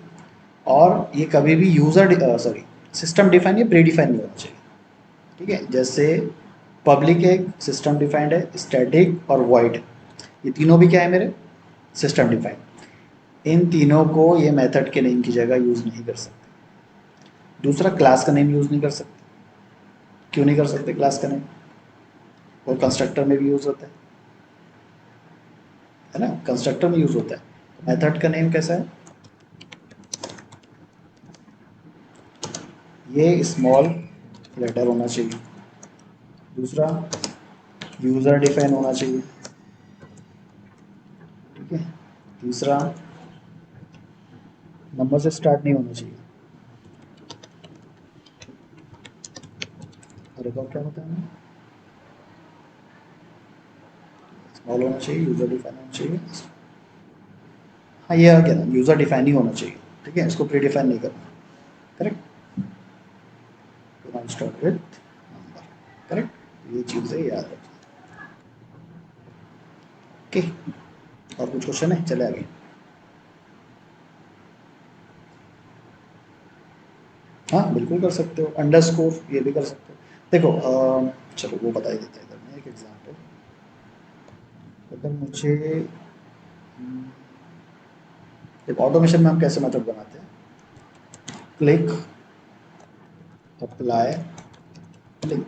और ये कभी भी सिस्टम डिफाइन या प्री डिफाइन नहीं होना चाहिए। ठीक है, जैसे पब्लिक एक सिस्टम डिफाइंड है, स्टैटिक और वॉइड, ये तीनों भी क्या है मेरे, सिस्टम डिफाइंड। इन तीनों को ये मेथड के नेम की जगह यूज़ नहीं कर सकते। दूसरा, क्लास का नेम यूज़ नहीं कर सकते। क्यों नहीं कर सकते क्लास का नेम, वो कंस्ट्रक्टर में भी यूज़ होता है ना, कंस्ट्रक्टर में यूज़ होता है। मेथड का नेम कैसा है, ये स्मॉल लेटर होना चाहिए। दूसरा, यूज़र डिफाइन होना चाहिए। ठीक है, तीसरा, नंबर से स्टार्ट नहीं होना चाहिए। एक और क्या बताया मैंने, स्मॉल होना चाहिए, यूजर डिफाइन होना चाहिए। हाँ ये आ गया ना, यूजर डिफाइन ही होना चाहिए, ठीक है, इसको प्री डिफाइन नहीं करना। Correct, to not start with number, correct, ये चीज़ें याद रखिए। ओके, और कुछ क्वेश्चन है, चले आगे। हाँ बिल्कुल कर सकते हो, अंडरस्कोर ये भी कर सकते हो। देखो चलो वो बता ही देते हैं, इधर में एक एग्जांपल। अगर मुझे एक ऑटोमेशन में हम कैसे मेथड बनाते हैं, क्लिक, अप्लाई, लिंक।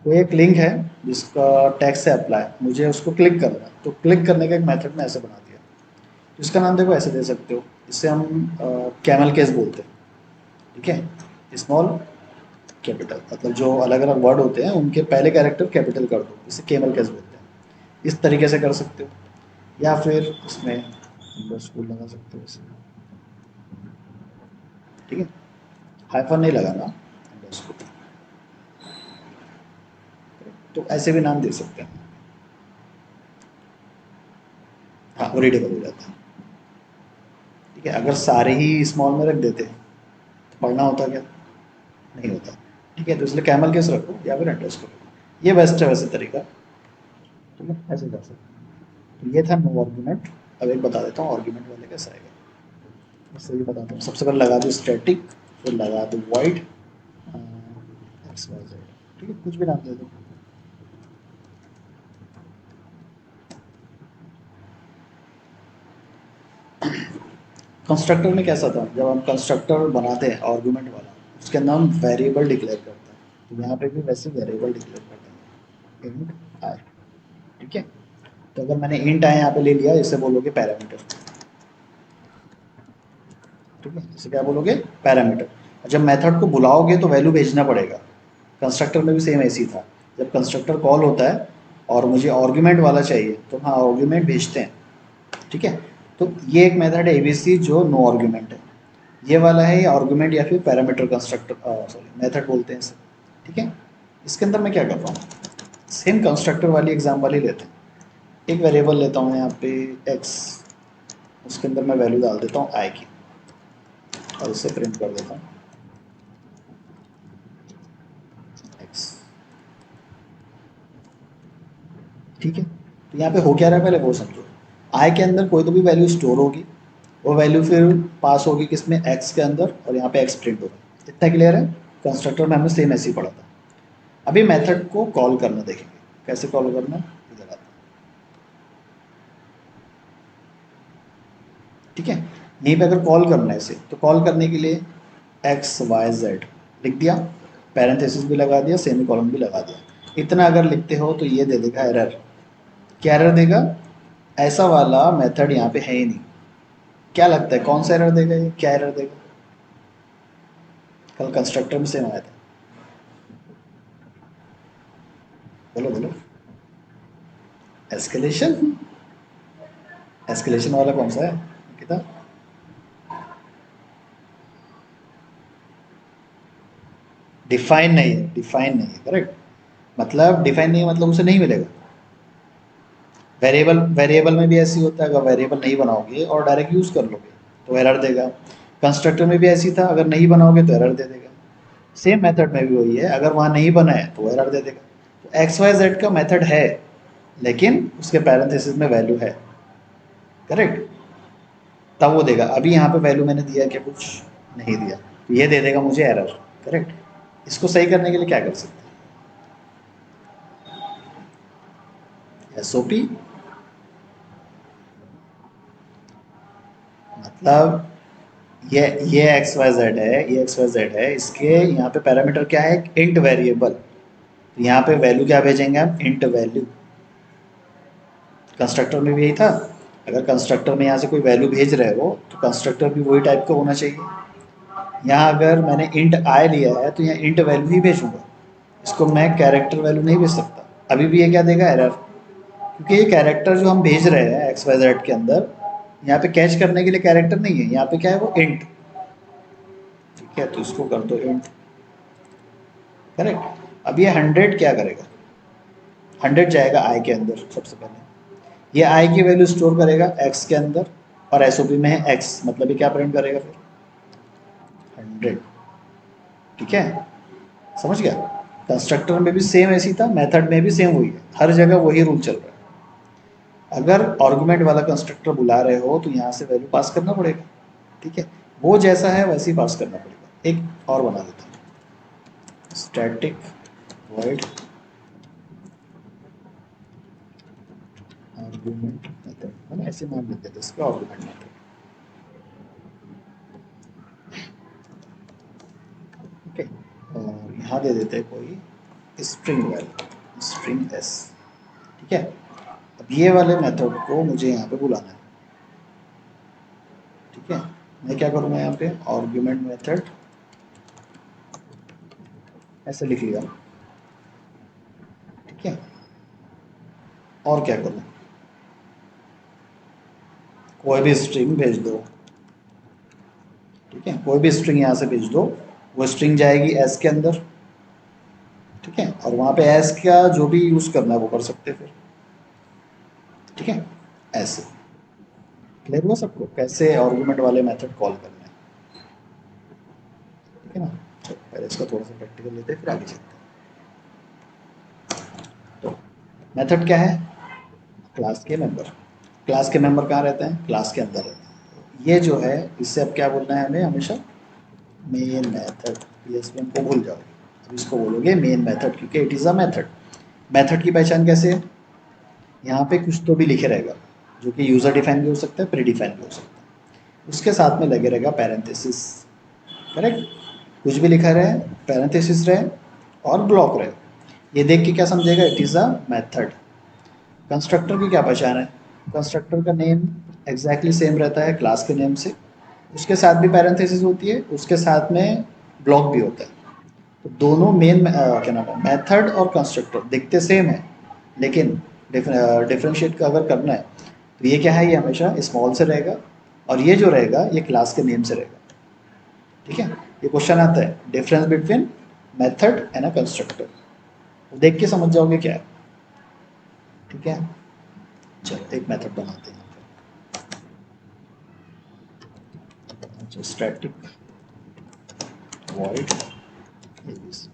कोई एक लिंक है जिसका टेक्स्ट है अप्लाई, मुझे उसको क्लिक करना है, तो क्लिक करने का एक मेथड मैं ऐसे बना दिया। इसका नाम देखो ऐसे दे सकते हो, इससे हम कैमल केस बोलते हैं, ठीक है, स्मॉल कैपिटल, मतलब जो अलग अलग वर्ड होते हैं उनके पहले कैरेक्टर कैपिटल कर दो, इसे कैमल केस बोलते हैं। इस तरीके से कर सकते हो, या फिर उसमें अंडरस्कोर लगा सकते हो इसे, ठीक है, हाइफन नहीं लगाना, अंडरस्कोर। तो ऐसे भी नाम दे सकते हैं। हाँ वो रीडेबल हो जाता है, ठीक है। अगर सारे ही स्मॉल में रख देते तो पढ़ना होता क्या, नहीं होता, ठीक है। तो इसलिए कैमल केस रखो या फिर अंडरस्कोर रखो, ये बेस्ट है वैसे तरीका, ठीक है, ऐसे कर सकते हैं। तो ये था नो आर्गुमेंट। अब एक बता देता हूँ आर्गुमेंट वाले कैसे आएगा, इससे भी बताता हूँ। सबसे पहले लगा दो स्टैटिक, फिर लगा दो वाइड एक्स वाई जेड, ठीक है, कुछ भी नाम दे दो। कंस्ट्रक्टर में कैसा था, जब हम कंस्ट्रक्टर बनाते हैं आर्गुमेंट वाला, उसके अंदर हम वेरिएबल डिक्लेयर करते हैं, तो यहाँ पे भी वैसे वेरिएबल डिक्लेयर करते हैं, इंट आई, ठीक है। तो अगर मैंने इंट आई यहाँ पे ले लिया, इसे बोलोगे पैरामीटर, ठीक है, इसे क्या बोलोगे, पैरामीटर। जब मेथड को बुलाओगे तो वैल्यू भेजना पड़ेगा। कंस्ट्रक्टर में भी सेम ऐसी था, जब कंस्ट्रक्टर कॉल होता है और मुझे आर्गुमेंट वाला चाहिए तो हाँ आर्गुमेंट भेजते हैं, ठीक है। तो ये एक मेथड है एबीसी जो नो आर्गुमेंट है, ये वाला है ये आर्गुमेंट या फिर पैरामीटर कंस्ट्रक्टर, सॉरी मेथड बोलते हैं इसे, ठीक है। इसके अंदर मैं क्या कर रहा हूँ, सेम कंस्ट्रक्टर वाली एग्जाम वाली लेते हैं। एक वेरिएबल लेता हूँ यहाँ पे एक्स, उसके अंदर मैं वैल्यू डाल देता हूँ आई की, और इसे प्रिंट कर देता हूँ एक्स, ठीक है। तो यहाँ पे हो क्या रहा है पहले वो समझो, आई के अंदर कोई तो भी वैल्यू स्टोर होगी, वो वैल्यू फिर पास होगी किसमें, एक्स के अंदर, और यहाँ पे एक्स प्रिंट होगा। इतना क्लियर है, कंस्ट्रक्टर में हमने सेम ऐसे ही पढ़ा था। अभी मेथड को कॉल करना देखेंगे, कैसे कॉल करना, इधर आता है, ठीक है। यहीं पे अगर कॉल करना है इसे, तो कॉल करने के लिए एक्स वाई जेड लिख दिया, पैरेंथेसिस भी लगा दिया, सेमी कॉलम भी लगा दिया। इतना अगर लिखते हो तो ये दे देगा एरर। क्या एरर देगा, ऐसा वाला मेथड यहाँ पे है ही नहीं। क्या लगता है कौन सा एरर देगा, ये क्या एरर देगा, कल कंस्ट्रक्टर में सेम आया था, बोलो बोलो, एस्केलेशन, एस्केलेशन वाला कौन सा है कितना, डिफाइन नहीं है, डिफाइन नहीं है, करेक्ट। मतलब डिफाइन नहीं है मतलब उसे नहीं मिलेगा। वेरिएबल, वेरिएबल में भी ऐसी होता है, अगर वेरिएबल नहीं बनाओगे और डायरेक्ट यूज़ कर लोगे तो एरर देगा। कंस्ट्रक्टर में भी ऐसी था, अगर नहीं बनाओगे तो एरर दे देगा। सेम मेथड में भी वही है, अगर वहाँ नहीं बना है तो एरर दे देगा। तो एक्स वाई जेड का मेथड है, लेकिन उसके पैरेंथेसिस में वैल्यू है, करेक्ट, तब वो देगा। अभी यहाँ पे वैल्यू मैंने दिया क्या, कुछ नहीं दिया, तो ये दे देगा मुझे एरर, करेक्ट। इसको सही करने के लिए क्या कर सकते हैं, एस ओ पी, मतलब ये एक्स वाई जेड है, ये एक्स वाई जेड है, इसके यहाँ पे पैरामीटर क्या है, इंट वेरिएबल, तो यहाँ पे वैल्यू क्या भेजेंगे हम, इंट वैल्यू। कंस्ट्रक्टर में भी यही था, अगर कंस्ट्रक्टर में यहाँ से कोई वैल्यू भेज रहे हो तो कंस्ट्रक्टर भी वही टाइप का होना चाहिए। यहाँ अगर मैंने इंट आई लिया है तो यहाँ इंट वैल्यू ही भेजूंगा, इसको मैं कैरेक्टर वैल्यू नहीं भेज सकता। अभी भी ये क्या देगा, एरर, क्योंकि ये कैरेक्टर जो हम भेज रहे हैं एक्स वाई जेड के अंदर, यहाँ पे कैच करने के लिए कैरेक्टर नहीं है, यहाँ पे क्या है, वो इंट, ठीक है। तो इसको कर दो इंट, करेक्ट। अब ये 100 क्या करेगा, 100 जाएगा आई के अंदर सबसे पहले, ये आई की वैल्यू स्टोर करेगा एक्स के अंदर, और एसओपी में है एक्स, मतलब ये क्या प्रिंट करेगा फिर 100। ठीक है, समझ गया। कंस्ट्रक्टर में भी सेम ऐसी था, मेथड में भी सेम वही है, हर जगह वही रूल चल रहा है। अगर आर्गुमेंट वाला कंस्ट्रक्टर बुला रहे हो तो यहाँ से वैल्यू पास करना पड़ेगा। ठीक है, वो जैसा है वैसे ही पास करना पड़ेगा। एक और बना देता हूँ, स्टैटिक वॉइड आर्गुमेंट मेथड, मैंने ऐसे नाम लिख देते इसका, आर्गुमेंट मेथड। ओके, और यहाँ दे देते हैं कोई स्ट्रिंग वैल्यू, स्ट्रिंग एस। ठीक है, अब ये वाले मेथड को मुझे यहाँ पे बुलाना है। ठीक है, मैं क्या करूँगा यहाँ पे आर्गुमेंट मेथड ऐसे लिख लिया। ठीक है, और क्या करूँ, कोई भी स्ट्रिंग भेज दो। ठीक है, कोई भी स्ट्रिंग यहाँ से भेज दो, वो स्ट्रिंग जाएगी एस के अंदर। ठीक है, और वहाँ पे एस का जो भी यूज़ करना है वो कर सकते हैं फिर। ठीक है, ऐसे क्लियर हुआ सबको कैसे आर्गुमेंट वाले मेथड कॉल करना है। ठीक है ना, तो पहले इसका थोड़ा सा प्रैक्टिकल लेते हैं फिर आगे चलते हैं। तो मेथड क्या है, क्लास के मेंबर। क्लास के मेंबर कहाँ रहते हैं, क्लास के अंदर रहते हैं। ये जो है इससे अब क्या बोलना है हमें हमेशा, मेन मेथड। पीएसपी को भूल जाओ, अब इसको बोलोगे मेन मेथड, क्योंकि it is a method. Method की पहचान कैसे है, यहाँ पे कुछ तो भी लिखे रहेगा, जो कि यूज़र डिफाइन भी हो सकता है, प्री डिफाइन भी हो सकता है। उसके साथ में लगे रहेगा पैरेंथेसिस। करेक्ट, कुछ भी लिखा रहे, पैरेंथेसिस रहे और ब्लॉक रहे, ये देख के क्या समझेगा, it is a method. Constructor की क्या पहचान है, कंस्ट्रक्टर का नेम एग्जैक्टली सेम रहता है क्लास के नेम से, उसके साथ भी पैरेंथेसिस होती है, उसके साथ में ब्लॉक भी होता है। तो दोनों मेन क्या नाम है, मेथड और कंस्ट्रक्टर दिखते सेम है, लेकिन डिफ्रेंशिएट अगर करना है तो ये क्या है, ये हमेशा स्मॉल से रहेगा, और ये जो रहेगा ये क्लास के नेम से रहेगा। ठीक है, ये क्वेश्चन आता है difference between method and a constructor, देख के समझ जाओगे क्या है। ठीक है, चलो एक मेथड बनाते हैं। अच्छा, स्टैटिक वॉइड एबीसी।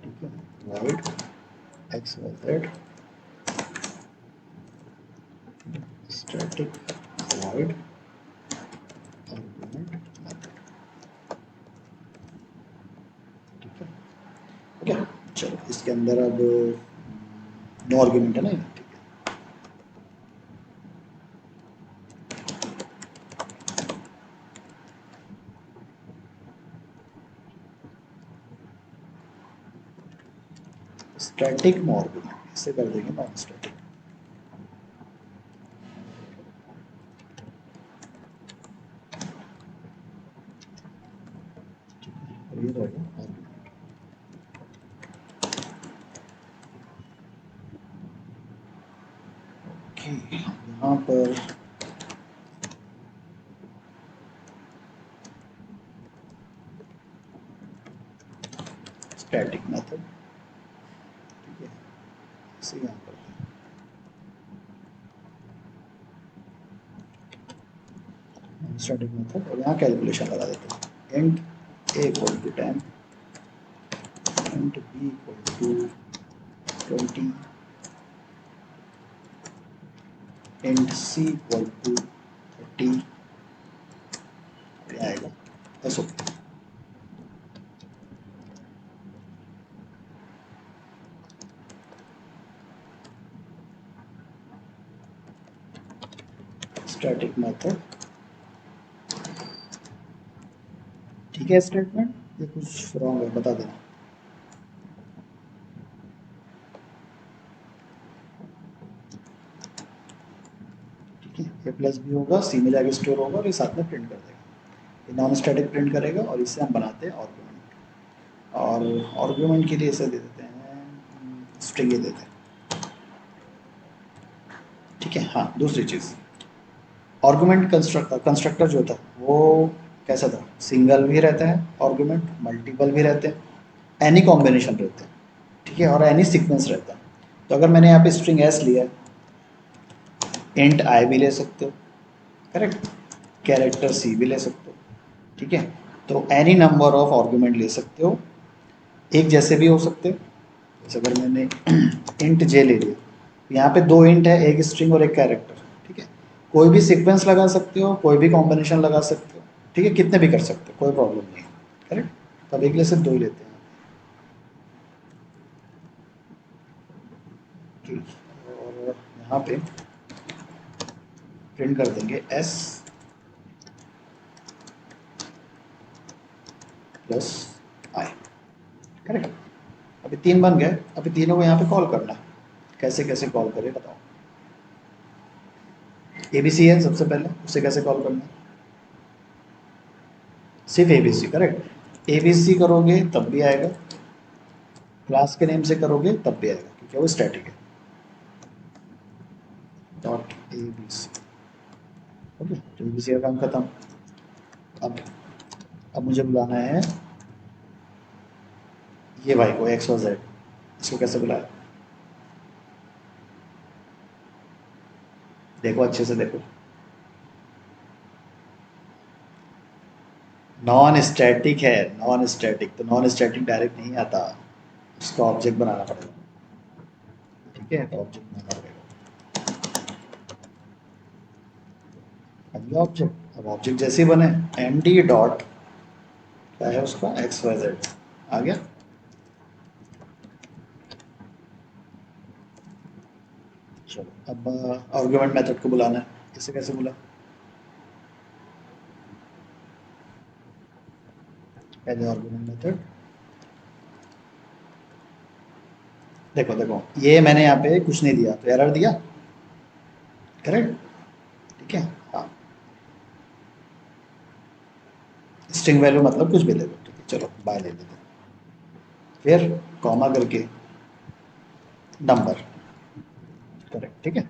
ठीक है, void X Y Z, static void argument method. ठीक है, ओके, चलो इसके अंदर अब नो आर्गुमेंट है ना। ठीक है, स्टैटिक नो आर्गुमेंट इसे कर देंगे नॉन स्टैटिक। और ये रहेगा आर्गुमेंट। ओके, यहाँ पर स्टैटिक मेथड। ठीक है, इसे यहाँ पर स्टैटिक मेथड, और यहाँ कैलकुलेशन लगा देते हैं, int A equal to 10, int B equal to 20, int C equal to 30 आएगा एसओ। Static method. ठीक है, स्टेटमेंट ये कुछ रॉन्ग है बता देना। ठीक है, ए प्लस बी होगा, सी में जाके स्टोर होगा और ये साथ में प्रिंट कर देगा। ये नॉन स्टैटिक प्रिंट करेगा, और इससे हम बनाते हैं आर्गुमेंट। और आर्गुमेंट के लिए इसे दे देते हैं स्ट्रिंग देते हैं। ठीक है, हाँ दूसरी चीज़, आर्गुमेंट कंस्ट्रक्टर जो था वो कैसा था, सिंगल भी रहता है आर्गुमेंट, मल्टीपल भी रहते हैं। एनी कॉम्बिनेशन रहते हैं, ठीक है, और एनी सीक्वेंस रहता है। तो अगर मैंने यहाँ पे स्ट्रिंग एस लिया, इंट आई भी ले सकते हो, करेक्ट, कैरेक्टर सी भी ले सकते हो, ठीक है। तो एनी नंबर ऑफ आर्गुमेंट ले सकते हो, एक जैसे भी हो सकते हो। जैसे अगर मैंने इंट जे ले लिया, यहाँ पे दो इंट है, एक स्ट्रिंग और एक कैरेक्टर, ठीक है। कोई भी सीक्वेंस लगा सकते हो, कोई भी कॉम्बिनेशन लगा सकते हो, ठीक है, कितने भी कर सकते हो, कोई प्रॉब्लम नहीं है, करेक्ट। तो अब एक लिए सिर्फ दो ही लेते हैं, ठीक। और यहाँ पे प्रिंट कर देंगे एस प्लस आई, करेक्ट। अभी तीन बन गए, अभी तीनों को यहाँ पे कॉल करना है। कैसे कैसे कॉल करें बताओ। ए बी सी है सबसे पहले, उसे कैसे कॉल करना है, सिर्फ A B C, correct. A B C करोगे तब भी आएगा, क्लास के नेम से करोगे तब भी आएगा, क्योंकि वो स्टैटिक है। Dot A B C, okay, तो ए बी सी का काम खत्म। अब अब मुझे बुलाना है ये भाई को एक्स और जेड, इसको कैसे बुलाया, देखो अच्छे से देखो। नॉन स्टैटिक है, नॉन स्टैटिक, तो नॉन स्टैटिक डायरेक्ट नहीं आता, उसका ऑब्जेक्ट बनाना पड़ेगा, ठीक है। तो ऑब्जेक्ट बनाना पड़ेगा, अब ये ऑब्जेक्ट, अब ऑब्जेक्ट जैसे ही बने एम डी डॉट क्या है उसका एक्स वाई जेड आ गया। चलो अब आर्गुमेंट मेथड को बुलाना है, इसे कैसे बुला, पहले आर्गुमेंट मेथड, देखो देखो ये मैंने यहाँ पे कुछ नहीं दिया तो एरर दिया, करेक्ट, ठीक है। हाँ, स्ट्रिंग वैल्यू मतलब कुछ भी ले लो, ठीक है, चलो बाय ले लेते हैं, फिर कॉमा करके नंबर, करेक्ट, ठीक है।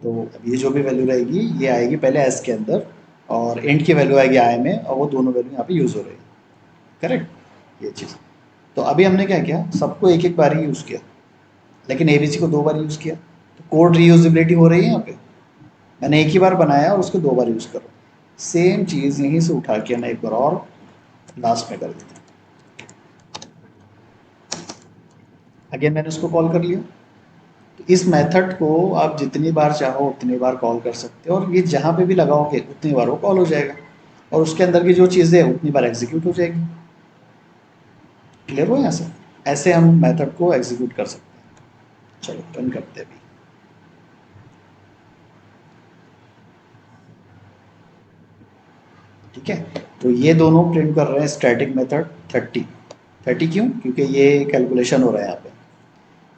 तो अब ये जो भी वैल्यू रहेगी ये आएगी पहले एस के अंदर, और एंड की वैल्यू आएगी आई में, और वो दोनों वैल्यू यहाँ पे यूज़ हो रही है, करेक्ट, ये चीज़। तो अभी हमने क्या किया, सबको एक एक बार ही यूज़ किया, लेकिन एबीसी को दो बार यूज़ किया, तो कोड रीयूजेबिलिटी हो रही है यहाँ पे। मैंने एक ही बार बनाया और उसको दो बार यूज़ करो, सेम चीज़ यहीं से उठा के मैं एक बार और लास्ट में कर देता हूँ। अगेन मैंने उसको कॉल कर लिया, तो इस मेथड को आप जितनी बार चाहो उतनी बार कॉल कर सकते हो, और ये जहाँ पे भी लगाओगे उतनी बार वो कॉल हो जाएगा, और उसके अंदर की जो चीज़ें हैं उतनी बार एग्जीक्यूट हो जाएगी। क्लियर हो यहाँ से, ऐसे हम मेथड को एग्जीक्यूट कर सकते हैं। चलो रन करते हैं अभी, ठीक है। तो ये दोनों प्रिंट कर रहे हैं स्टैटिक मेथड 30, 30 क्यों, क्योंकि ये कैलकुलेशन हो रहा है यहाँ पे।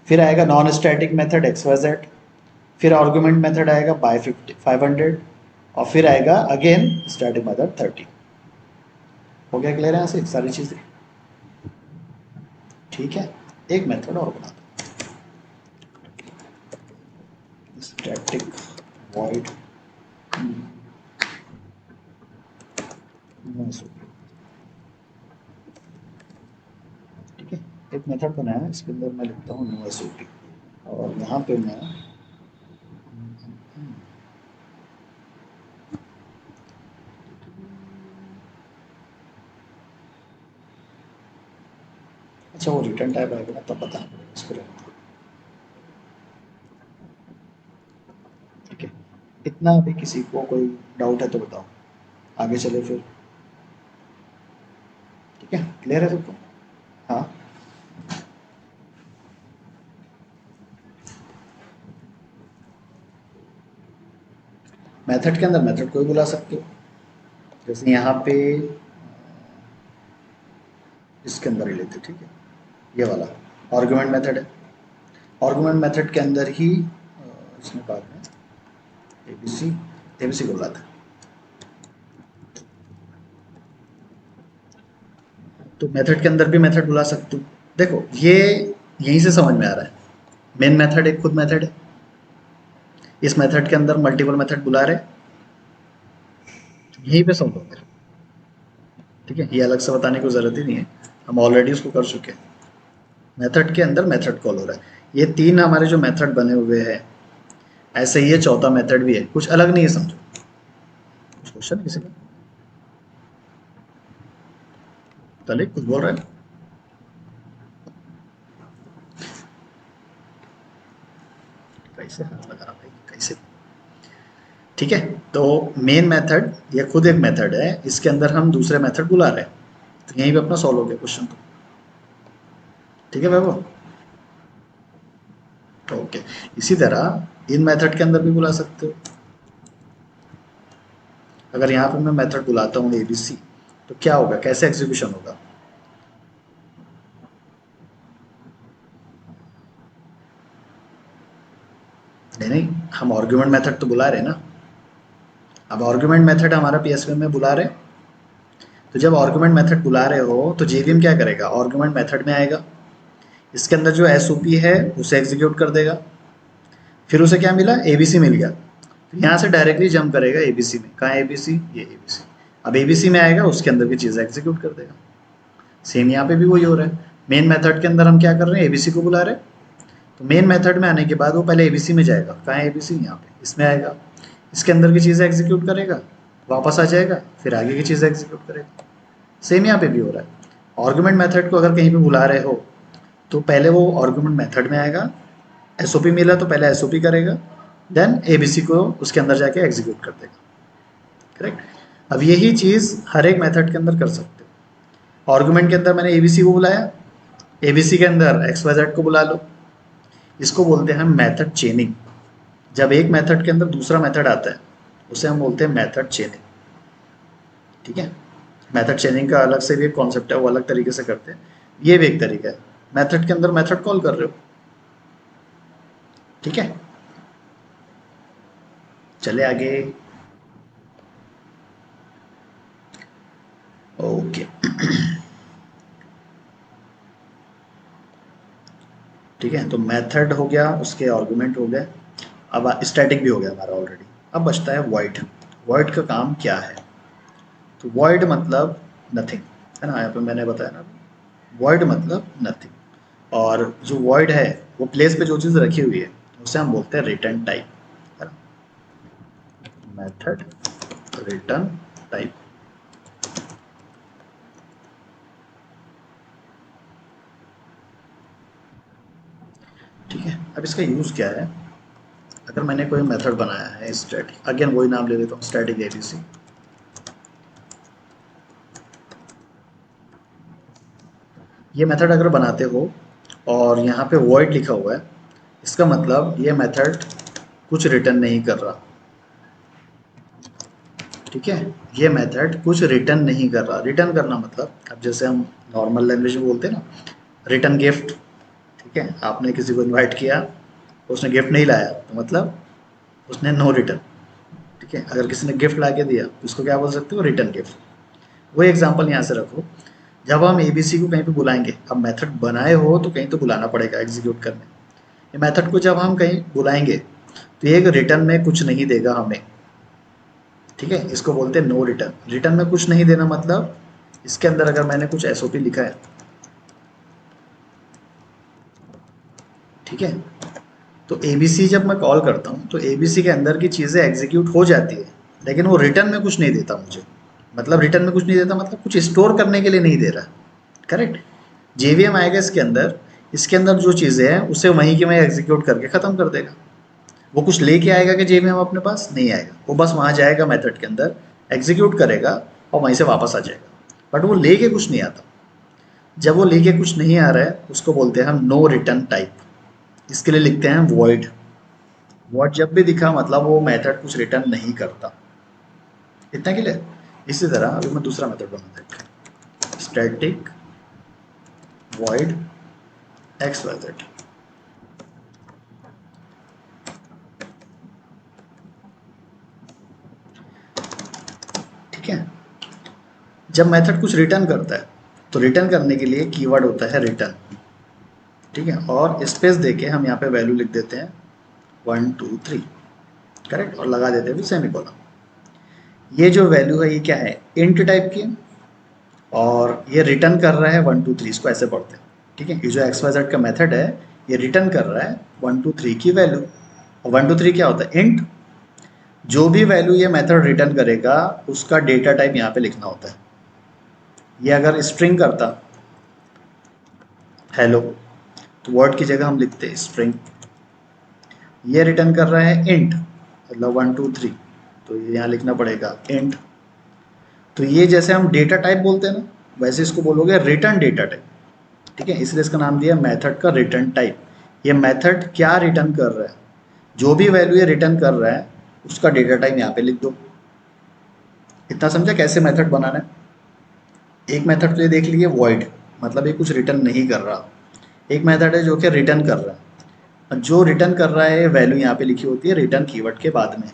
फिर आएगा non static method X Y Z, फिर आर्गुमेंट मेथड आएगा बाय 500, और फिर आएगा अगेन स्टैटिक मेथड 30। हो गया क्लियर है यहाँ से सारी चीज़ें, ठीक है। एक मेथड और बना दो, स्टैटिक वॉइड, ठीक है। एक मेथड बनाया है, इसके अंदर मैं लिखता हूँ नो एस ओ पी, और यहाँ पे मैं अच्छा वो रिटर्न टाइप आएगा ना तब बताना पड़ेगा इसको रहने दो, ठीक है। इतना अभी किसी को कोई डाउट है तो बताओ, आगे चले फिर, ठीक है, क्लियर है सबको। हाँ, मेथड के अंदर मेथड कोई बुला सकते हो, जैसे यहाँ पे इसके अंदर ही लेते, ठीक है, ये वाला आर्गुमेंट मेथड है, आर्गुमेंट मेथड के अंदर ही इसमें बाद में एबीसी, एबीसी को बुलाता है। तो मेथड के अंदर भी मेथड बुला सकते हो, देखो ये यहीं से समझ में आ रहा है। मेन मेथड एक खुद मेथड है, इस मेथड के अंदर मल्टीपल मेथड बुला रहे, यहीं पे समझोगे, ठीक है। ये अलग से बताने की जरूरत ही नहीं है, हम ऑलरेडी उसको कर चुके हैं। मेथड के अंदर मेथड कॉल हो रहा है। ये तीन हमारे जो मेथड बने हुए हैं, ऐसे ही ये चौथा मेथड भी है, कुछ अलग नहीं है समझो। कुछ क्वेश्चन किसी का? तले कुछ बोल रहा है? कैसे हाथ लगा रहा भाई, कैसे? ठीक है, तो मेन मेथड ये खुद एक मेथड है, इसके अंदर हम दूसरे मेथड बुला रहे हैं, तो यहीं पे अपना सॉल्व हो गया क्वेश्चन। तो ठीक है वैभव, ओके। इसी तरह इन मेथड के अंदर भी बुला सकते हो। अगर यहाँ पे मैं मेथड बुलाता हूँ एबीसी, तो क्या होगा, कैसे एग्जीक्यूशन होगा? नहीं नहीं, हम आर्गुमेंट मेथड तो बुला रहे हैं ना। अब आर्गुमेंट मेथड हमारा पीएसवी में बुला रहे हैं, तो जब आर्गुमेंट मेथड बुला रहे हो तो जेवीएम क्या करेगा, आर्गुमेंट मेथड में आएगा, इसके अंदर जो एसओपी है उसे एग्जीक्यूट कर देगा। फिर उसे क्या मिला, एबीसी मिल गया, तो यहाँ से डायरेक्टली जंप करेगा एबीसी में। कहाँ एबीसी, ये एबीसी। अब एबीसी में आएगा, उसके अंदर की चीज़ एग्जीक्यूट कर देगा। सेम यहाँ पे भी वही हो रहा है। मेन मेथड के अंदर हम क्या कर रहे हैं, एबीसी को बुला रहे हैं, तो मेन मेथड में आने के बाद वो पहले एबीसी में जाएगा। कहाँ है एबीसी, यहाँ पे, इसमें आएगा, इसके अंदर की चीज़ें एग्जीक्यूट करेगा, वापस आ जाएगा, फिर आगे की चीज़ें एग्जीक्यूट करेगा। सेम यहाँ पे भी हो रहा है। आर्गुमेंट मेथड को अगर कहीं पे बुला रहे हो तो पहले वो आर्गुमेंट मेथड में आएगा, एसओपी मिला तो पहले एसओपी करेगा, देन एबीसी को उसके अंदर जाके एग्जीक्यूट कर देगा। करेक्ट। अब यही चीज़ हर एक मेथड के अंदर कर सकते हो। आर्गुमेंट के अंदर मैंने एबीसी को बुलाया, एबीसी के अंदर एक्स वाई जेड को बुला लो, इसको बोलते हैं मेथड चेनिंग। जब एक मेथड के अंदर दूसरा मेथड आता है उसे हम बोलते हैं मेथड चेनिंग। ठीक है, मेथड चेनिंग का अलग से भी एक कॉन्सेप्ट है, वो अलग तरीके से करते हैं, ये भी एक तरीका है। मेथड के अंदर मेथड कॉल कर रहे हो। ठीक है, चले आगे। ओके ठीक है, तो मेथड हो गया, उसके आर्गुमेंट हो गए, अब स्टैटिक भी हो गया हमारा ऑलरेडी। अब बचता है वॉइड। वॉइड का काम क्या है? तो वॉइड मतलब नथिंग, है ना, यहाँ पे मैंने बताया ना, वॉइड मतलब नथिंग। और जो वॉइड है वो प्लेस पे जो चीज़ रखी हुई है उसे हम बोलते हैं रिटर्न टाइप, है ना, मेथड रिटर्न टाइप। ठीक है, अब इसका यूज़ क्या है? अगर मैंने कोई मेथड बनाया है स्टैटिक, अगेन वही नाम ले लेता हूँ, स्टैटिक एबीसी। ये मेथड अगर बनाते हो और यहाँ पे वॉइड लिखा हुआ है, इसका मतलब ये मेथड कुछ रिटर्न नहीं कर रहा। ठीक है, ये मेथड कुछ रिटर्न नहीं कर रहा। रिटर्न करना मतलब, अब जैसे हम नॉर्मल लैंग्वेज में बोलते हैं ना, रिटर्न गिफ्ट। ठीक है, आपने किसी को इनवाइट किया, उसने गिफ्ट नहीं लाया, तो मतलब उसने नो रिटर्न। ठीक है, अगर किसी ने गिफ्ट ला के दिया तो उसको क्या बोल सकते हो, रिटर्न गिफ्ट। वही एग्जाम्पल यहाँ से रखो, जब हम एबीसी को कहीं पे बुलाएंगे, अब मेथड बनाए हो तो कहीं तो बुलाना पड़ेगा एग्जीक्यूट करने। ये मेथड को जब हम कहीं बुलाएंगे तो ये रिटर्न में कुछ नहीं देगा हमें। ठीक है, इसको बोलते हैं नो रिटर्न। रिटर्न में कुछ नहीं देना मतलब, इसके अंदर अगर मैंने कुछ एसओपी लिखा है, ठीक है, तो एबीसी जब मैं कॉल करता हूँ तो एबीसी के अंदर की चीज़ें एग्जीक्यूट हो जाती है, लेकिन वो रिटर्न में कुछ नहीं देता मुझे। मतलब रिटर्न में कुछ नहीं देता मतलब कुछ स्टोर करने के लिए नहीं दे रहा। करेक्ट। जेवीएम आएगा इसके अंदर, इसके अंदर जो चीज़ें हैं उसे वहीं की वहीं एग्जीक्यूट करके ख़त्म कर देगा। वो कुछ लेके आएगा कि जेवीएम अपने पास नहीं आएगा, वो बस वहाँ जाएगा मेथड के अंदर, एग्जीक्यूट करेगा और वहीं से वापस आ जाएगा, बट वो लेके कुछ नहीं आता। जब वो लेके कुछ नहीं आ रहा है उसको बोलते हैं हम नो रिटर्न टाइप। इसके लिए लिखते हैं वॉइड। वॉइड जब भी दिखा मतलब वो मेथड कुछ रिटर्न नहीं करता। इतना के लिए। इसी तरह अभी मैं दूसरा मेथड बनाता हूँ, static void X Y Z. ठीक है, जब मेथड कुछ रिटर्न करता है तो रिटर्न करने के लिए कीवर्ड होता है रिटर्न। ठीक है, और स्पेस देके हम यहाँ पे वैल्यू लिख देते हैं 1 2 3। करेक्ट, और लगा देते हैं भी सेमीकोलन। ये जो वैल्यू है ये क्या है, इंट टाइप की है, और ये रिटर्न कर रहा है 1 2 3, इसको ऐसे पढ़ते हैं। ठीक है, ये जो एक्स वाई जेड का मेथड है ये रिटर्न कर रहा है 1 2 3 की वैल्यू। और 1 2 3 क्या होता है? इंट। जो भी वैल्यू ये मेथड रिटर्न करेगा उसका डेटा टाइप यहाँ पे लिखना होता है। ये अगर स्ट्रिंग करता हेलो तो वर्ड की जगह हम लिखते स्ट्रिंग। ये रिटर्न कर रहा है इंट, मतलब 1 2 3, तो ये यहाँ लिखना पड़ेगा इंट। तो ये जैसे हम डेटा टाइप बोलते हैं ना, वैसे इसको बोलोगे रिटर्न डेटा टाइप। ठीक है, इसलिए इसका नाम दिया मेथड का रिटर्न टाइप। ये मेथड क्या रिटर्न कर रहा है, जो भी वैल्यू ये रिटर्न कर रहा है उसका डेटा टाइप यहाँ पे लिख दो। इतना समझा कैसे मेथड बनाना है? एक मेथड तो ये देख लीजिए वॉइड, मतलब ये कुछ रिटर्न नहीं कर रहा। एक मेथड है जो कि रिटर्न कर रहा है। जो रिटर्न कर रहा है वैल्यू यहाँ पे लिखी होती है रिटर्न कीवर्ड के बाद में।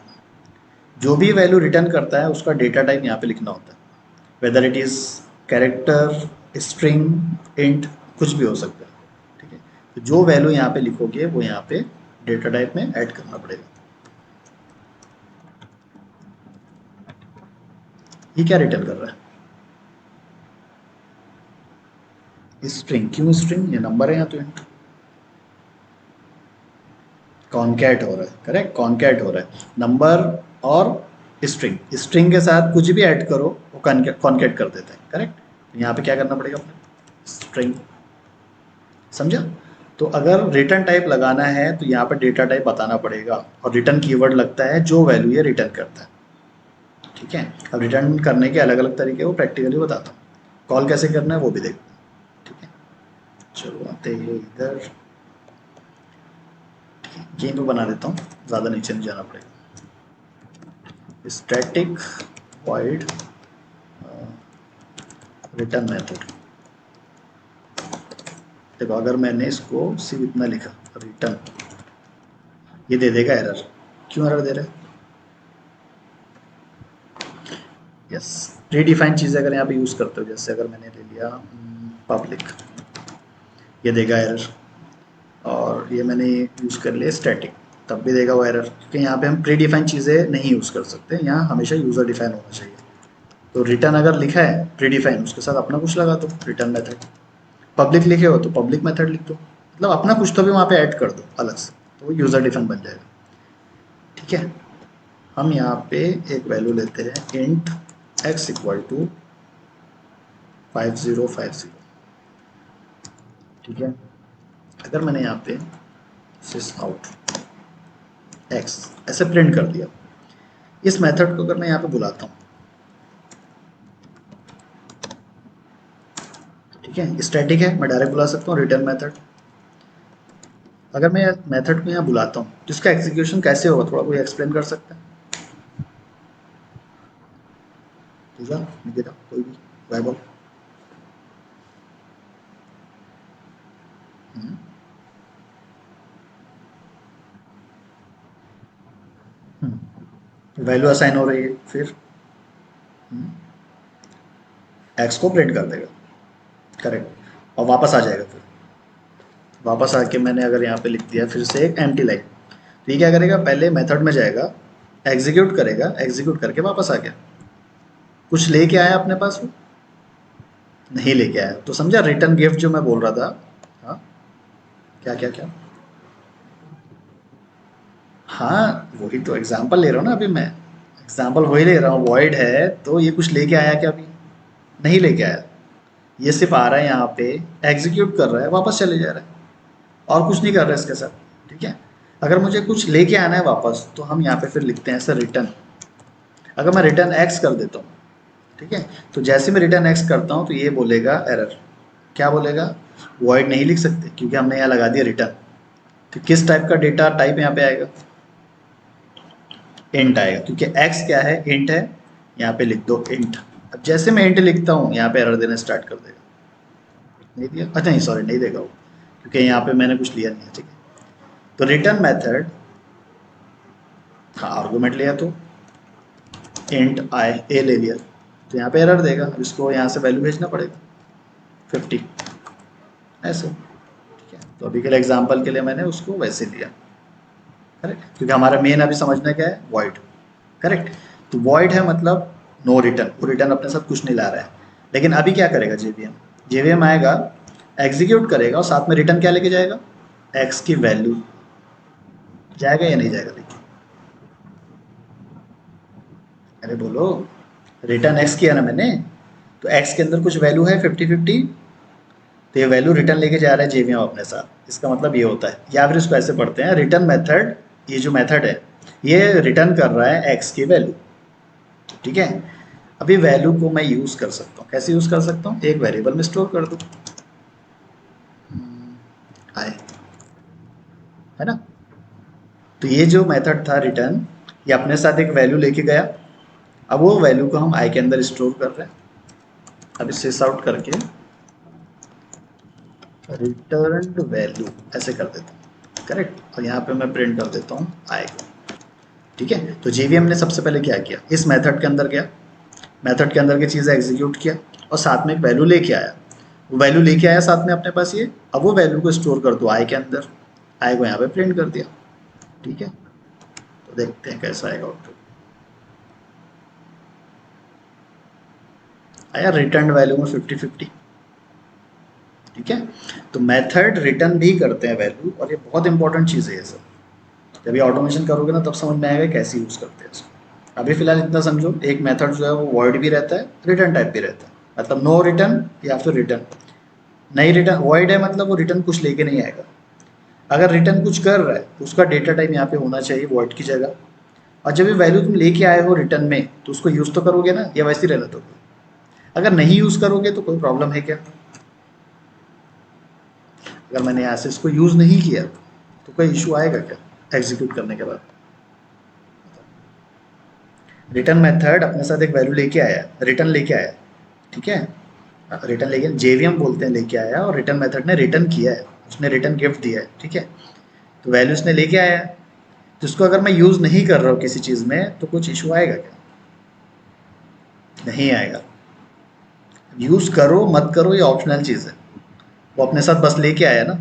जो भी वैल्यू रिटर्न करता है उसका डेटा टाइप यहाँ पे लिखना होता है, whether it is character, string, int, कुछ भी हो सकता है। ठीक है, तो जो वैल्यू यहाँ पे लिखोगे वो यहाँ पे डेटा टाइप में ऐड करना पड़ेगा। ये क्या रिटर्न कर रहा है? स्ट्रिंग। क्यों स्ट्रिंग? ये नंबर है या तो इंट। कॉन्कैट हो रहा है, करेक्ट, कॉन्कैट हो रहा है नंबर और स्ट्रिंग। स्ट्रिंग के साथ कुछ भी ऐड करो वो कॉन्कैट कर देता है, करेक्ट। यहाँ पे क्या करना पड़ेगा अपने? स्ट्रिंग। समझा? तो अगर रिटर्न टाइप लगाना है तो यहाँ पर डेटा टाइप बताना पड़ेगा और रिटर्न कीवर्ड लगता है जो वैल्यू ये रिटर्न करता है। ठीक है, अब रिटर्न करने के अलग अलग तरीके वो प्रैक्टिकली बताता हूँ। कॉल कैसे करना है वो भी देखो। ठीक है, चलो आते हैं इधर, यहीं पे बना देता हूँ, ज़्यादा नीचे नहीं जाना पड़ेगा। Static void return method. देखो अगर मैंने इसको सिर्फ इतना लिखा रिटर्न, ये दे देगा एरर। क्यों एरर दे रहा है? यस, प्री डिफाइंड चीज़ें अगर यहाँ पे यूज़ करते हो, जैसे अगर मैंने ले लिया पब्लिक, ये देगा एरर। और ये मैंने यूज़ कर लिया स्टैटिक, तब भी देगा वो एरर, क्योंकि यहाँ पे हम प्री डिफाइंड चीज़ें नहीं यूज़ कर सकते, यहाँ हमेशा यूज़र डिफाइन होना चाहिए। तो रिटर्न अगर लिखा है प्री डिफाइन, उसके साथ अपना कुछ लगा दो रिटर्न मेथड। पब्लिक लिखे हो तो पब्लिक मेथड लिख दो, मतलब अपना कुछ तो भी वहाँ पे ऐड कर दो अलग से, तो वो यूज़र डिफाइन बन जाएगा। ठीक है, हम यहाँ पे एक वैल्यू लेते हैं इंट x इक्वल टू 5050। ठीक है, अगर मैंने यहाँ पे सिस आउट x ऐसे प्रिंट कर दिया, इस मेथड को अगर मैं यहाँ पे बुलाता हूँ, ठीक है, स्टैटिक है, मैं डायरेक्ट बुला सकता हूँ रिटर्न मेथड। अगर मैं मेथड को यहाँ बुलाता हूँ तो इसका एग्जीक्यूशन कैसे होगा, थोड़ा कोई एक्सप्लेन कर सकता है? पूजा, निकिता, कोई भी, वैभव। वैल्यू असाइन हो रही है, फिर एक्स को प्रिंट कर देगा, करेक्ट, और वापस आ जाएगा। फिर वापस आके मैंने अगर यहाँ पे लिख दिया फिर से एक एम्प्टी लाइन, तो ये क्या करेगा, पहले मेथड में जाएगा, एग्जीक्यूट करेगा, एग्जीक्यूट करके वापस आ गया। कुछ लेके आया अपने पास? वो नहीं लेके आया, तो समझा रिटर्न गिफ्ट जो मैं बोल रहा था। हाँ, क्या क्या क्या? हाँ, वही तो एग्जाम्पल ले रहा हूँ ना अभी मैं, एग्जाम्पल वही ले रहा हूँ। वॉइड है तो ये कुछ लेके आया क्या? अभी नहीं लेके आया, ये सिर्फ आ रहा है यहाँ पे, एग्जीक्यूट कर रहा है, वापस चले जा रहा है, और कुछ नहीं कर रहा है इसके साथ। ठीक है, अगर मुझे कुछ लेके आना है वापस तो हम यहाँ पे फिर लिखते हैं सर रिटर्न। अगर मैं रिटर्न एक्स कर देता हूँ, ठीक है, तो जैसे मैं रिटर्न एक्स करता हूँ तो ये बोलेगा एरर। क्या बोलेगा? वॉइड नहीं लिख सकते क्योंकि हमने यहाँ लगा दिया रिटर्न। तो किस टाइप का डेटा टाइप यहाँ पे आएगा? इंट आएगा, क्योंकि एक्स क्या है? इंट है। यहाँ पे लिख दो इंट। अब जैसे मैं इंट लिखता हूँ यहाँ पे एरर देना स्टार्ट कर देगा। नहीं दिया? अच्छा नहीं, सॉरी, नहीं देगा वो, क्योंकि यहाँ पे मैंने कुछ लिया नहीं है। ठीक है, तो रिटर्न मेथड, हाँ, आर्गूमेंट लिया तो इंट आई ए ले लिया, तो यहाँ पे एरर देगा। अब इसको यहाँ से वैल्यू भेजना पड़ेगा 50 ऐसे। ठीक है, तो अभी के लिए एग्जांपल के लिए मैंने उसको वैसे लिया, करेक्ट, क्योंकि हमारा मेन अभी समझना क्या है, वॉइड, करेक्ट। तो वॉइड है मतलब नो रिटर्न, वो रिटर्न अपने साथ कुछ नहीं ला रहा है। लेकिन अभी क्या करेगा जेवीएम? जेवीएम आएगा, एग्जीक्यूट करेगा और साथ में रिटर्न क्या लेके जाएगा, एक्स की वैल्यू। जाएगा या नहीं जाएगा देखिए, अरे बोलो, रिटर्न एक्स किया ना मैंने, तो एक्स के अंदर कुछ वैल्यू है 50-50, तो ये वैल्यू रिटर्न लेके जा रहा है जेवीएम अपने साथ। इसका मतलब ये होता है, या फिर इसको ऐसे पढ़ते हैं, रिटर्न मेथड, ये जो मेथड है ये रिटर्न कर रहा है एक्स की वैल्यू। ठीक है, अभी वैल्यू को मैं यूज़ कर सकता हूँ, कैसे यूज़ कर सकता हूँ, एक वेरिएबल में स्टोर कर दूँ, आए, है ना। तो ये जो मेथड था रिटर्न, ये अपने साथ एक वैल्यू लेके गया, अब वो वैल्यू को हम आई के अंदर स्टोर कर रहे हैं। अब इसे आउट करके रिटर्न वैल्यू ऐसे कर देता हूँ, करेक्ट, और यहाँ पे मैं प्रिंट कर देता हूँ आई को। ठीक है, तो जेवीएम ने सबसे पहले क्या किया, इस मेथड के अंदर गया, मेथड के अंदर की चीज़ें एग्जीक्यूट किया और साथ में एक वैल्यू लेके आया, वो वैल्यू लेके आया साथ में अपने पास ये, अब वो वैल्यू को स्टोर कर दो आई के अंदर, आई को यहाँ पे प्रिंट कर दिया। ठीक है, तो देखते हैं कैसा आएगा आउटपुट। आया रिटर्न वैल्यू में 50-50। ठीक है, तो मेथड रिटर्न भी करते हैं वैल्यू, और ये बहुत इंपॉर्टेंट चीज़ है ये सब। जब ये ऑटोमेशन करोगे ना तब समझ में आएगा कैसे यूज़ करते हैं इसको। अभी फिलहाल इतना समझो, एक मेथड जो है वो वॉइड भी रहता है, रिटर्न टाइप भी रहता है, मतलब नो रिटर्न या फिर रिटर्न। नहीं रिटर्न, वॉइड है मतलब वो रिटर्न कुछ लेके नहीं आएगा। अगर रिटर्न कुछ कर रहा है तो उसका डेटा टाइप यहाँ पे होना चाहिए वॉइड की जगह। और जब ये वैल्यू तुम लेके आए हो रिटर्न में, तो उसको यूज़ तो करोगे ना, या वैसे ही रहने दोगे। अगर नहीं यूज़ करोगे तो कोई प्रॉब्लम है क्या, अगर मैंने यहाँ से इसको यूज़ नहीं किया तो कोई इशू आएगा क्या एग्जीक्यूट करने के बाद। रिटर्न मेथड अपने साथ एक वैल्यू लेके आया, रिटर्न लेके आया। ठीक है, रिटर्न लेके जेवीएम बोलते हैं लेके आया, और रिटर्न मेथड ने रिटर्न किया है, उसने रिटर्न गिफ्ट दिया है। ठीक है, तो वैल्यू उसने लेके आया है, जिसको अगर मैं यूज़ नहीं कर रहा हूँ किसी चीज़ में तो कुछ इशू आएगा क्या, नहीं आएगा। यूज़ करो मत करो ये ऑप्शनल चीज़ है, वो अपने साथ बस लेके आया ना,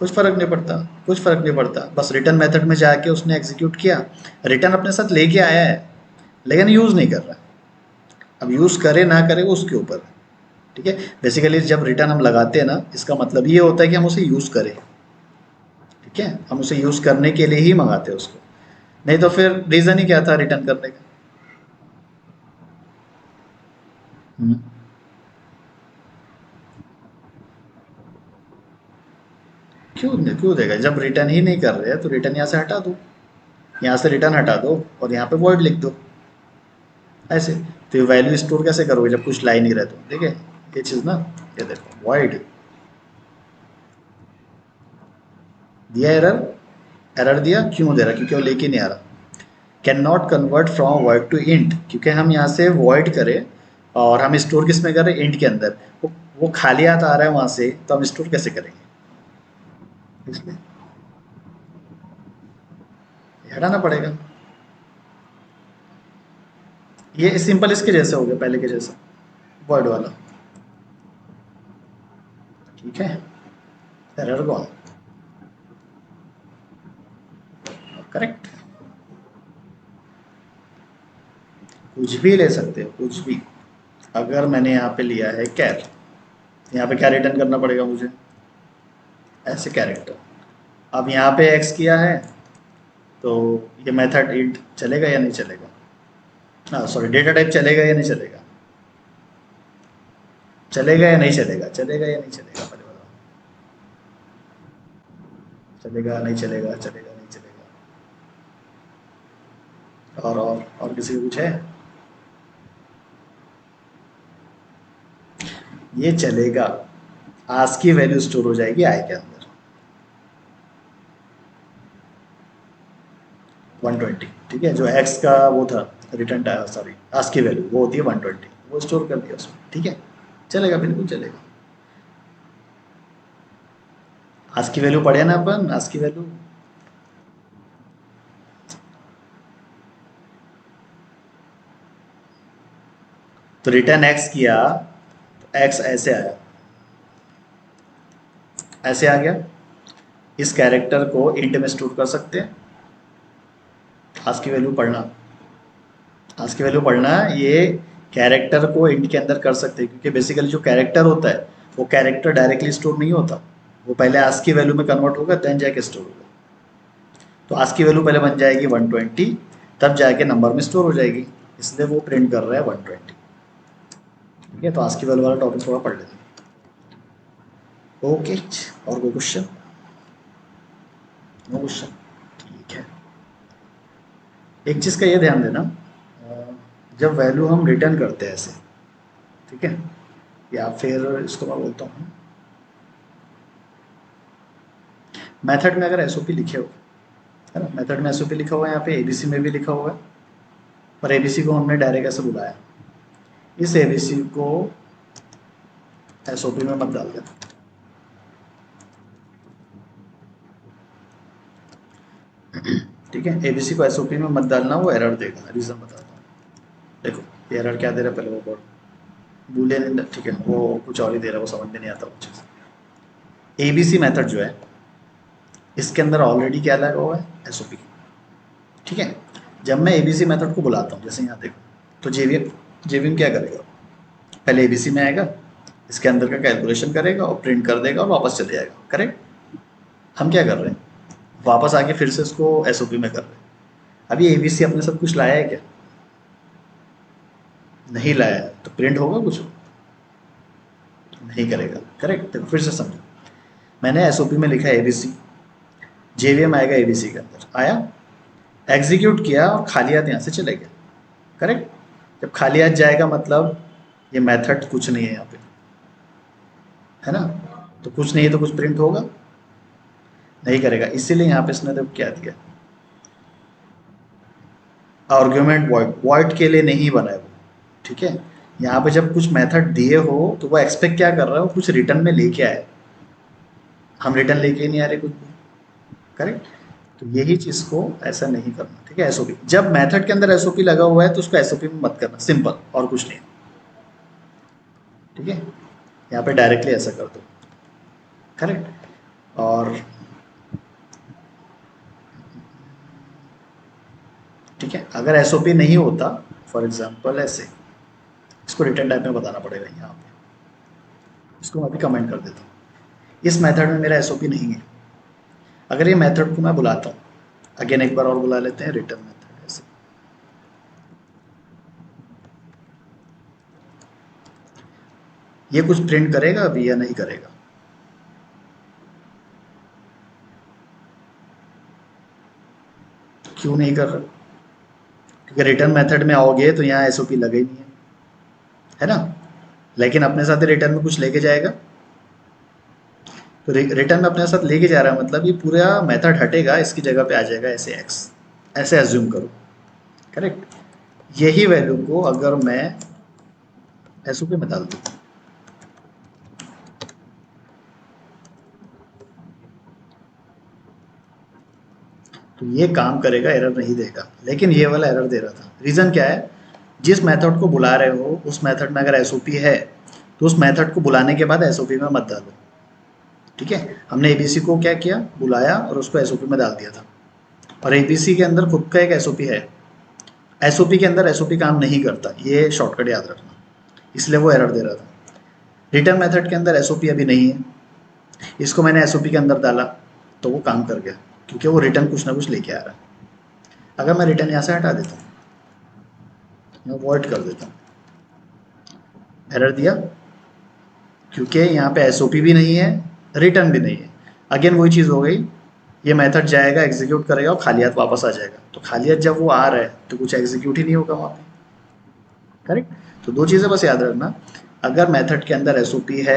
कुछ फ़र्क नहीं पड़ता, कुछ फ़र्क नहीं पड़ता। बस रिटर्न मेथड में जाके उसने एग्जीक्यूट किया, रिटर्न अपने साथ लेके आया है, लेकिन यूज़ नहीं कर रहा। अब यूज़ करे ना करे वो उसके ऊपर है। ठीक है, बेसिकली जब रिटर्न हम लगाते हैं ना, इसका मतलब ये होता है कि हम उसे यूज़ करें। ठीक है, हम उसे यूज़ करने के लिए ही मंगाते हैं उसको, नहीं तो फिर रीज़न ही क्या था रिटर्न करने का। हम्म, क्यों देगा, जब रिटर्न ही नहीं कर रहे हैं तो रिटर्न यहाँ से हटा दो, यहाँ से रिटर्न हटा दो और यहाँ पे वर्ड लिख दो ऐसे। तो ये वैल्यू स्टोर कैसे करोगे जब कुछ ला ही नहीं रहे तो। ठीक है, ये चीज़ ना, ये देखो वॉइड दिया, एरर, एरर दिया, क्यों दे रहा, क्योंकि वो लेके नहीं आ रहा। Can not convert from void to int, क्योंकि हम यहाँ से वॉइड करें और हम स्टोर किस में करें, इंट के अंदर, वो खाली हाथ आ रहा है वहाँ से, तो हम स्टोर कैसे करेंगे, इसलिए हटाना पड़ेगा। ये सिंपल इसके जैसे हो गया पहले के जैसा, वर्ड वाला। ठीक है, एरर गॉन, करेक्ट। कुछ भी ले सकते हो, कुछ भी। अगर मैंने यहाँ पे लिया है कैर, यहाँ पे क्या रिटर्न करना पड़ेगा मुझे, ऐसे कैरेक्टर। अब यहाँ पे एक्स किया है, तो ये मेथड इंट चलेगा या नहीं चलेगा, हाँ सॉरी डेटा टाइप चलेगा या नहीं चलेगा, चलेगा या नहीं चलेगा, चलेगा या नहीं चलेगा, पहले बताओ, चलेगा नहीं चलेगा, चलेगा नहीं चलेगा। और किसी को कुछ है, ये चलेगा, आज की वैल्यू स्टोर हो जाएगी आई के अंदर 120। ठीक है, जो एक्स का वो था रिटर्न, सॉरी आज की वैल्यू वो होती है 120, वो स्टोर कर दिया उसमें। ठीक है, चलेगा, बिल्कुल चलेगा। आज की वैल्यू पढ़े ना अपन, आज की वैल्यू, तो रिटर्न एक्स किया तो एक्स ऐसे आया, ऐसे आ गया। इस कैरेक्टर को इंट में स्टोर कर सकते हैं। आज की वैल्यू पढ़ना, आज की वैल्यू पढ़ना, ये कैरेक्टर को इंट के अंदर कर सकते हैं, क्योंकि बेसिकली जो कैरेक्टर होता है वो कैरेक्टर डायरेक्टली स्टोर नहीं होता, वो पहले आस्की वैल्यू में कन्वर्ट होगा देन जाके स्टोर होगा। तो आस्की वैल्यू पहले बन जाएगी 120, तब जाके नंबर में स्टोर हो जाएगी, इसलिए वो प्रिंट कर रहा है 120। ठीक है, तो आस्की वैल्यू वाला टॉपिक थोड़ा पढ़ लेते हैं। ओके, और कोई क्वेश्चन? नो क्वेश्चन, ठीक है। एक चीज़ का ये ध्यान देना, जब वैल्यू हम रिटर्न करते हैं ऐसे, ठीक है, या फिर इसको मैं बोलता हूँ मेथड में अगर एसओपी लिखे हो, है ना, मेथड में एसओपी लिखा हुआ है, यहाँ पे एबीसी में भी लिखा हुआ है, पर एबीसी को हमने डायरेक्ट ऐसे बुलाया, इस एबीसी को एसओपी में मत डाल देना। ठीक है, एबीसी को एसओपी में मत डालना, वो एरर देगा। रीज़न बताता हूँ, देखो ये एरर क्या दे रहा है पहले वो बोल, बूलियन, ठीक है, वो कुछ और ही दे रहा है, वो समझ में नहीं आता कुछ। एबीसी मेथड जो है इसके अंदर ऑलरेडी क्या लगा हुआ है, एसओपी। ठीक है, जब मैं एबीसी मेथड को बुलाता हूँ, जैसे यहाँ देखो, तो जेवीएम जेवीएम क्या करेगा, पहले एबीसी में आएगा, इसके अंदर का कैलकुलेशन करेगा और प्रिंट कर देगा और वापस चले जाएगा। करेक्ट, हम क्या कर रहे हैं, वापस आके फिर से इसको एसओपी में कर रहे हैं। अभी एबीसी अपने सब कुछ लाया है क्या, नहीं लाया है, तो प्रिंट होगा कुछ, नहीं करेगा। करेक्ट, तो फिर से समझो, मैंने एसओपी में लिखा है एबीसी, जेवीएम आएगा एबीसी के अंदर, आया, एग्जीक्यूट किया और खाली हाथ यहाँ से चले गया। करेक्ट, जब खाली हाथ जाएगा मतलब ये मेथड कुछ नहीं है यहाँ पे, है ना, तो कुछ नहीं है तो कुछ प्रिंट होगा, नहीं करेगा। इसीलिए यहाँ पे इसने क्या दिया, आर्ग्यूमेंट वॉइड, वॉइड के लिए नहीं बना है वो। ठीक है, यहाँ पे जब कुछ मेथड दिए हो तो वो एक्सपेक्ट क्या कर रहा है, वो कुछ रिटर्न में लेके आए, हम रिटर्न लेके ही नहीं आ रहे कुछ भी। करेक्ट, तो यही चीज़ को ऐसा नहीं करना। ठीक है, एसओपी, जब मेथड के अंदर एसओपी लगा हुआ है तो उसको एसओपी में मत करना, सिंपल, और कुछ नहीं। ठीक है, यहाँ पे डायरेक्टली ऐसा कर दो। करेक्ट, और ठीक है, अगर एसओपी नहीं होता, फॉर एग्जांपल ऐसे, इसको रिटर्न टाइप में बताना पड़ेगा यहाँ पे, इसको मैं अभी कमेंट कर देता हूँ, इस मेथड में मेरा एसओपी नहीं है। अगर ये मेथड को मैं बुलाता हूँ, अगेन एक बार और बुला लेते हैं, रिटर्न मेथड ऐसे, ये कुछ प्रिंट करेगा अभी या नहीं करेगा, क्यों नहीं कर रहा, क्योंकि रिटर्न मेथड में आओगे तो यहाँ एसओपी लगे ही नहीं है ना, लेकिन अपने साथ रिटर्न में कुछ लेके जाएगा, तो रिटर्न में अपने साथ लेके जा रहा है, मतलब ये पूरा मेथड हटेगा, इसकी जगह पे आ जाएगा ऐसे एक्स, ऐसे एज्यूम करो। करेक्ट, यही वैल्यू को अगर मैं एसओपी में डाल दूँ तो ये काम करेगा, एरर नहीं देगा, लेकिन ये वाला एरर दे रहा था। रीज़न क्या है, जिस मेथड को बुला रहे हो उस मेथड में अगर एसओपी है तो उस मेथड को बुलाने के बाद एसओपी में मत डालो। ठीक है, हमने एबीसी को क्या किया, बुलाया और उसको एसओपी में डाल दिया था, और एबीसी के अंदर खुद का एक एसओपी है, एसओपी के अंदर एसओपी काम नहीं करता, ये शॉर्टकट याद रखना, इसलिए वो एरर दे रहा था। रिटर्न मेथड के अंदर एसओपी अभी नहीं है, इसको मैंने एसओपी के अंदर डाला तो वो काम कर गया, क्योंकि वो रिटर्न कुछ ना कुछ लेके आ रहा है। अगर मैं रिटर्न यहाँ से हटा देता हूँ, मैं अवॉइड कर देता हूँ, एरर दिया, क्योंकि यहाँ पे एसओपी भी नहीं है, रिटर्न भी नहीं है। अगेन वही चीज़ हो गई, ये मेथड जाएगा, एग्जीक्यूट करेगा और खाली हाथ वापस आ जाएगा, तो खाली हाथ जब वो आ रहा है तो कुछ एग्जीक्यूट ही नहीं होगा वहाँ पे। करेक्ट, तो दो चीज़ें बस याद रखना, अगर मेथड के अंदर एसओपी है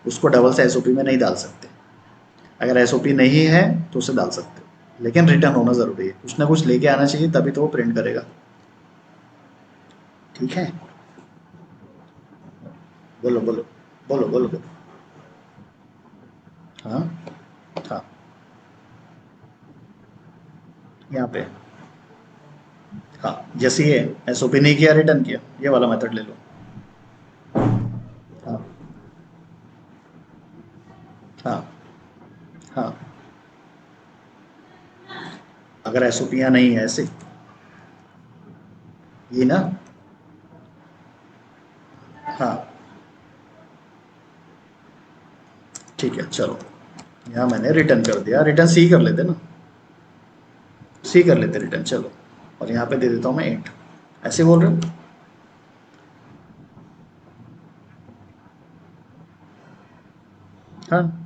उसको डबल से एसओपी में नहीं डाल सकते, अगर एसओपी नहीं है तो उसे डाल सकते हो, लेकिन रिटर्न होना ज़रूरी है, कुछ ना कुछ लेके आना चाहिए, तभी तो वो प्रिंट करेगा। ठीक है, बोलो बोलो बोलो बोलो बोलो। हाँ हाँ, यहाँ पे, हाँ, जैसे ये एसओपी नहीं किया, रिटर्न किया, ये वाला मेथड ले लो। हाँ हाँ हाँ, अगर एसओपी यहाँ नहीं है ऐसे, ये ना, ठीक है चलो, यहाँ मैंने रिटर्न कर दिया, रिटर्न सी कर लेते ना, सी कर लेते रिटर्न, चलो। और यहाँ पे दे देता हूँ मैं 8, ऐसे बोल रहे हो? हाँ,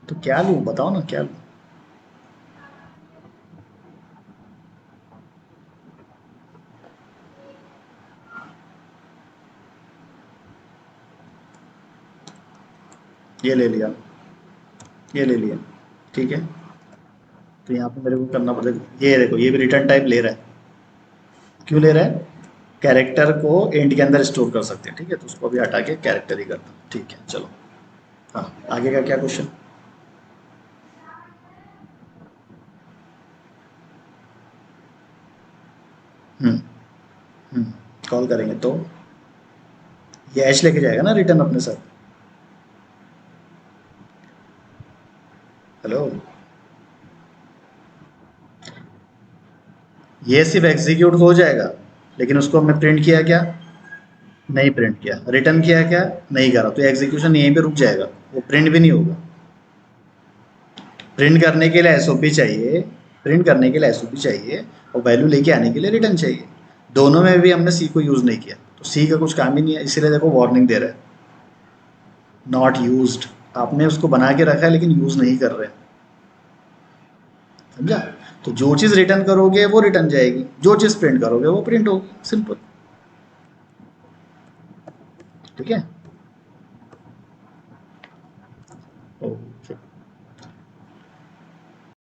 तो क्या लूँ बताओ ना, क्या लूँ? ये ले लिया, ये ले लिया, ठीक है। तो यहाँ पे मेरे को करना पड़ेगा, ये देखो ये भी रिटर्न टाइप ले रहा है। क्यों ले रहा है? कैरेक्टर को एंड के अंदर स्टोर कर सकते हैं, ठीक है, तो उसको भी हटा के कैरेक्टर ही करता हूँ, ठीक है चलो। हाँ, आगे का क्या क्वेश्चन? हम्म। हम्म। कॉल करेंगे तो ये एच लेके जाएगा ना रिटर्न अपने साथ। हेलो, ये सिर्फ एग्जीक्यूट हो जाएगा, लेकिन उसको हमने प्रिंट किया क्या? नहीं प्रिंट किया। रिटर्न किया क्या? नहीं करा, तो एग्जीक्यूशन यहीं पे रुक जाएगा, वो प्रिंट भी नहीं होगा। प्रिंट करने के लिए एसओपी चाहिए, प्रिंट करने के लिए एसओपी चाहिए, और वैल्यू लेके आने के लिए रिटर्न चाहिए। दोनों में भी हमने सी को यूज़ नहीं किया, तो सी का कुछ काम ही नहीं है, इसीलिए देखो वार्निंग दे रहा है, नॉट यूज्ड। आपने उसको बना के रखा है लेकिन यूज़ नहीं कर रहे, समझा? तो जो चीज़ रिटर्न करोगे वो रिटर्न जाएगी, जो चीज़ प्रिंट करोगे वो प्रिंट होगी, सिंपल। ठीक है।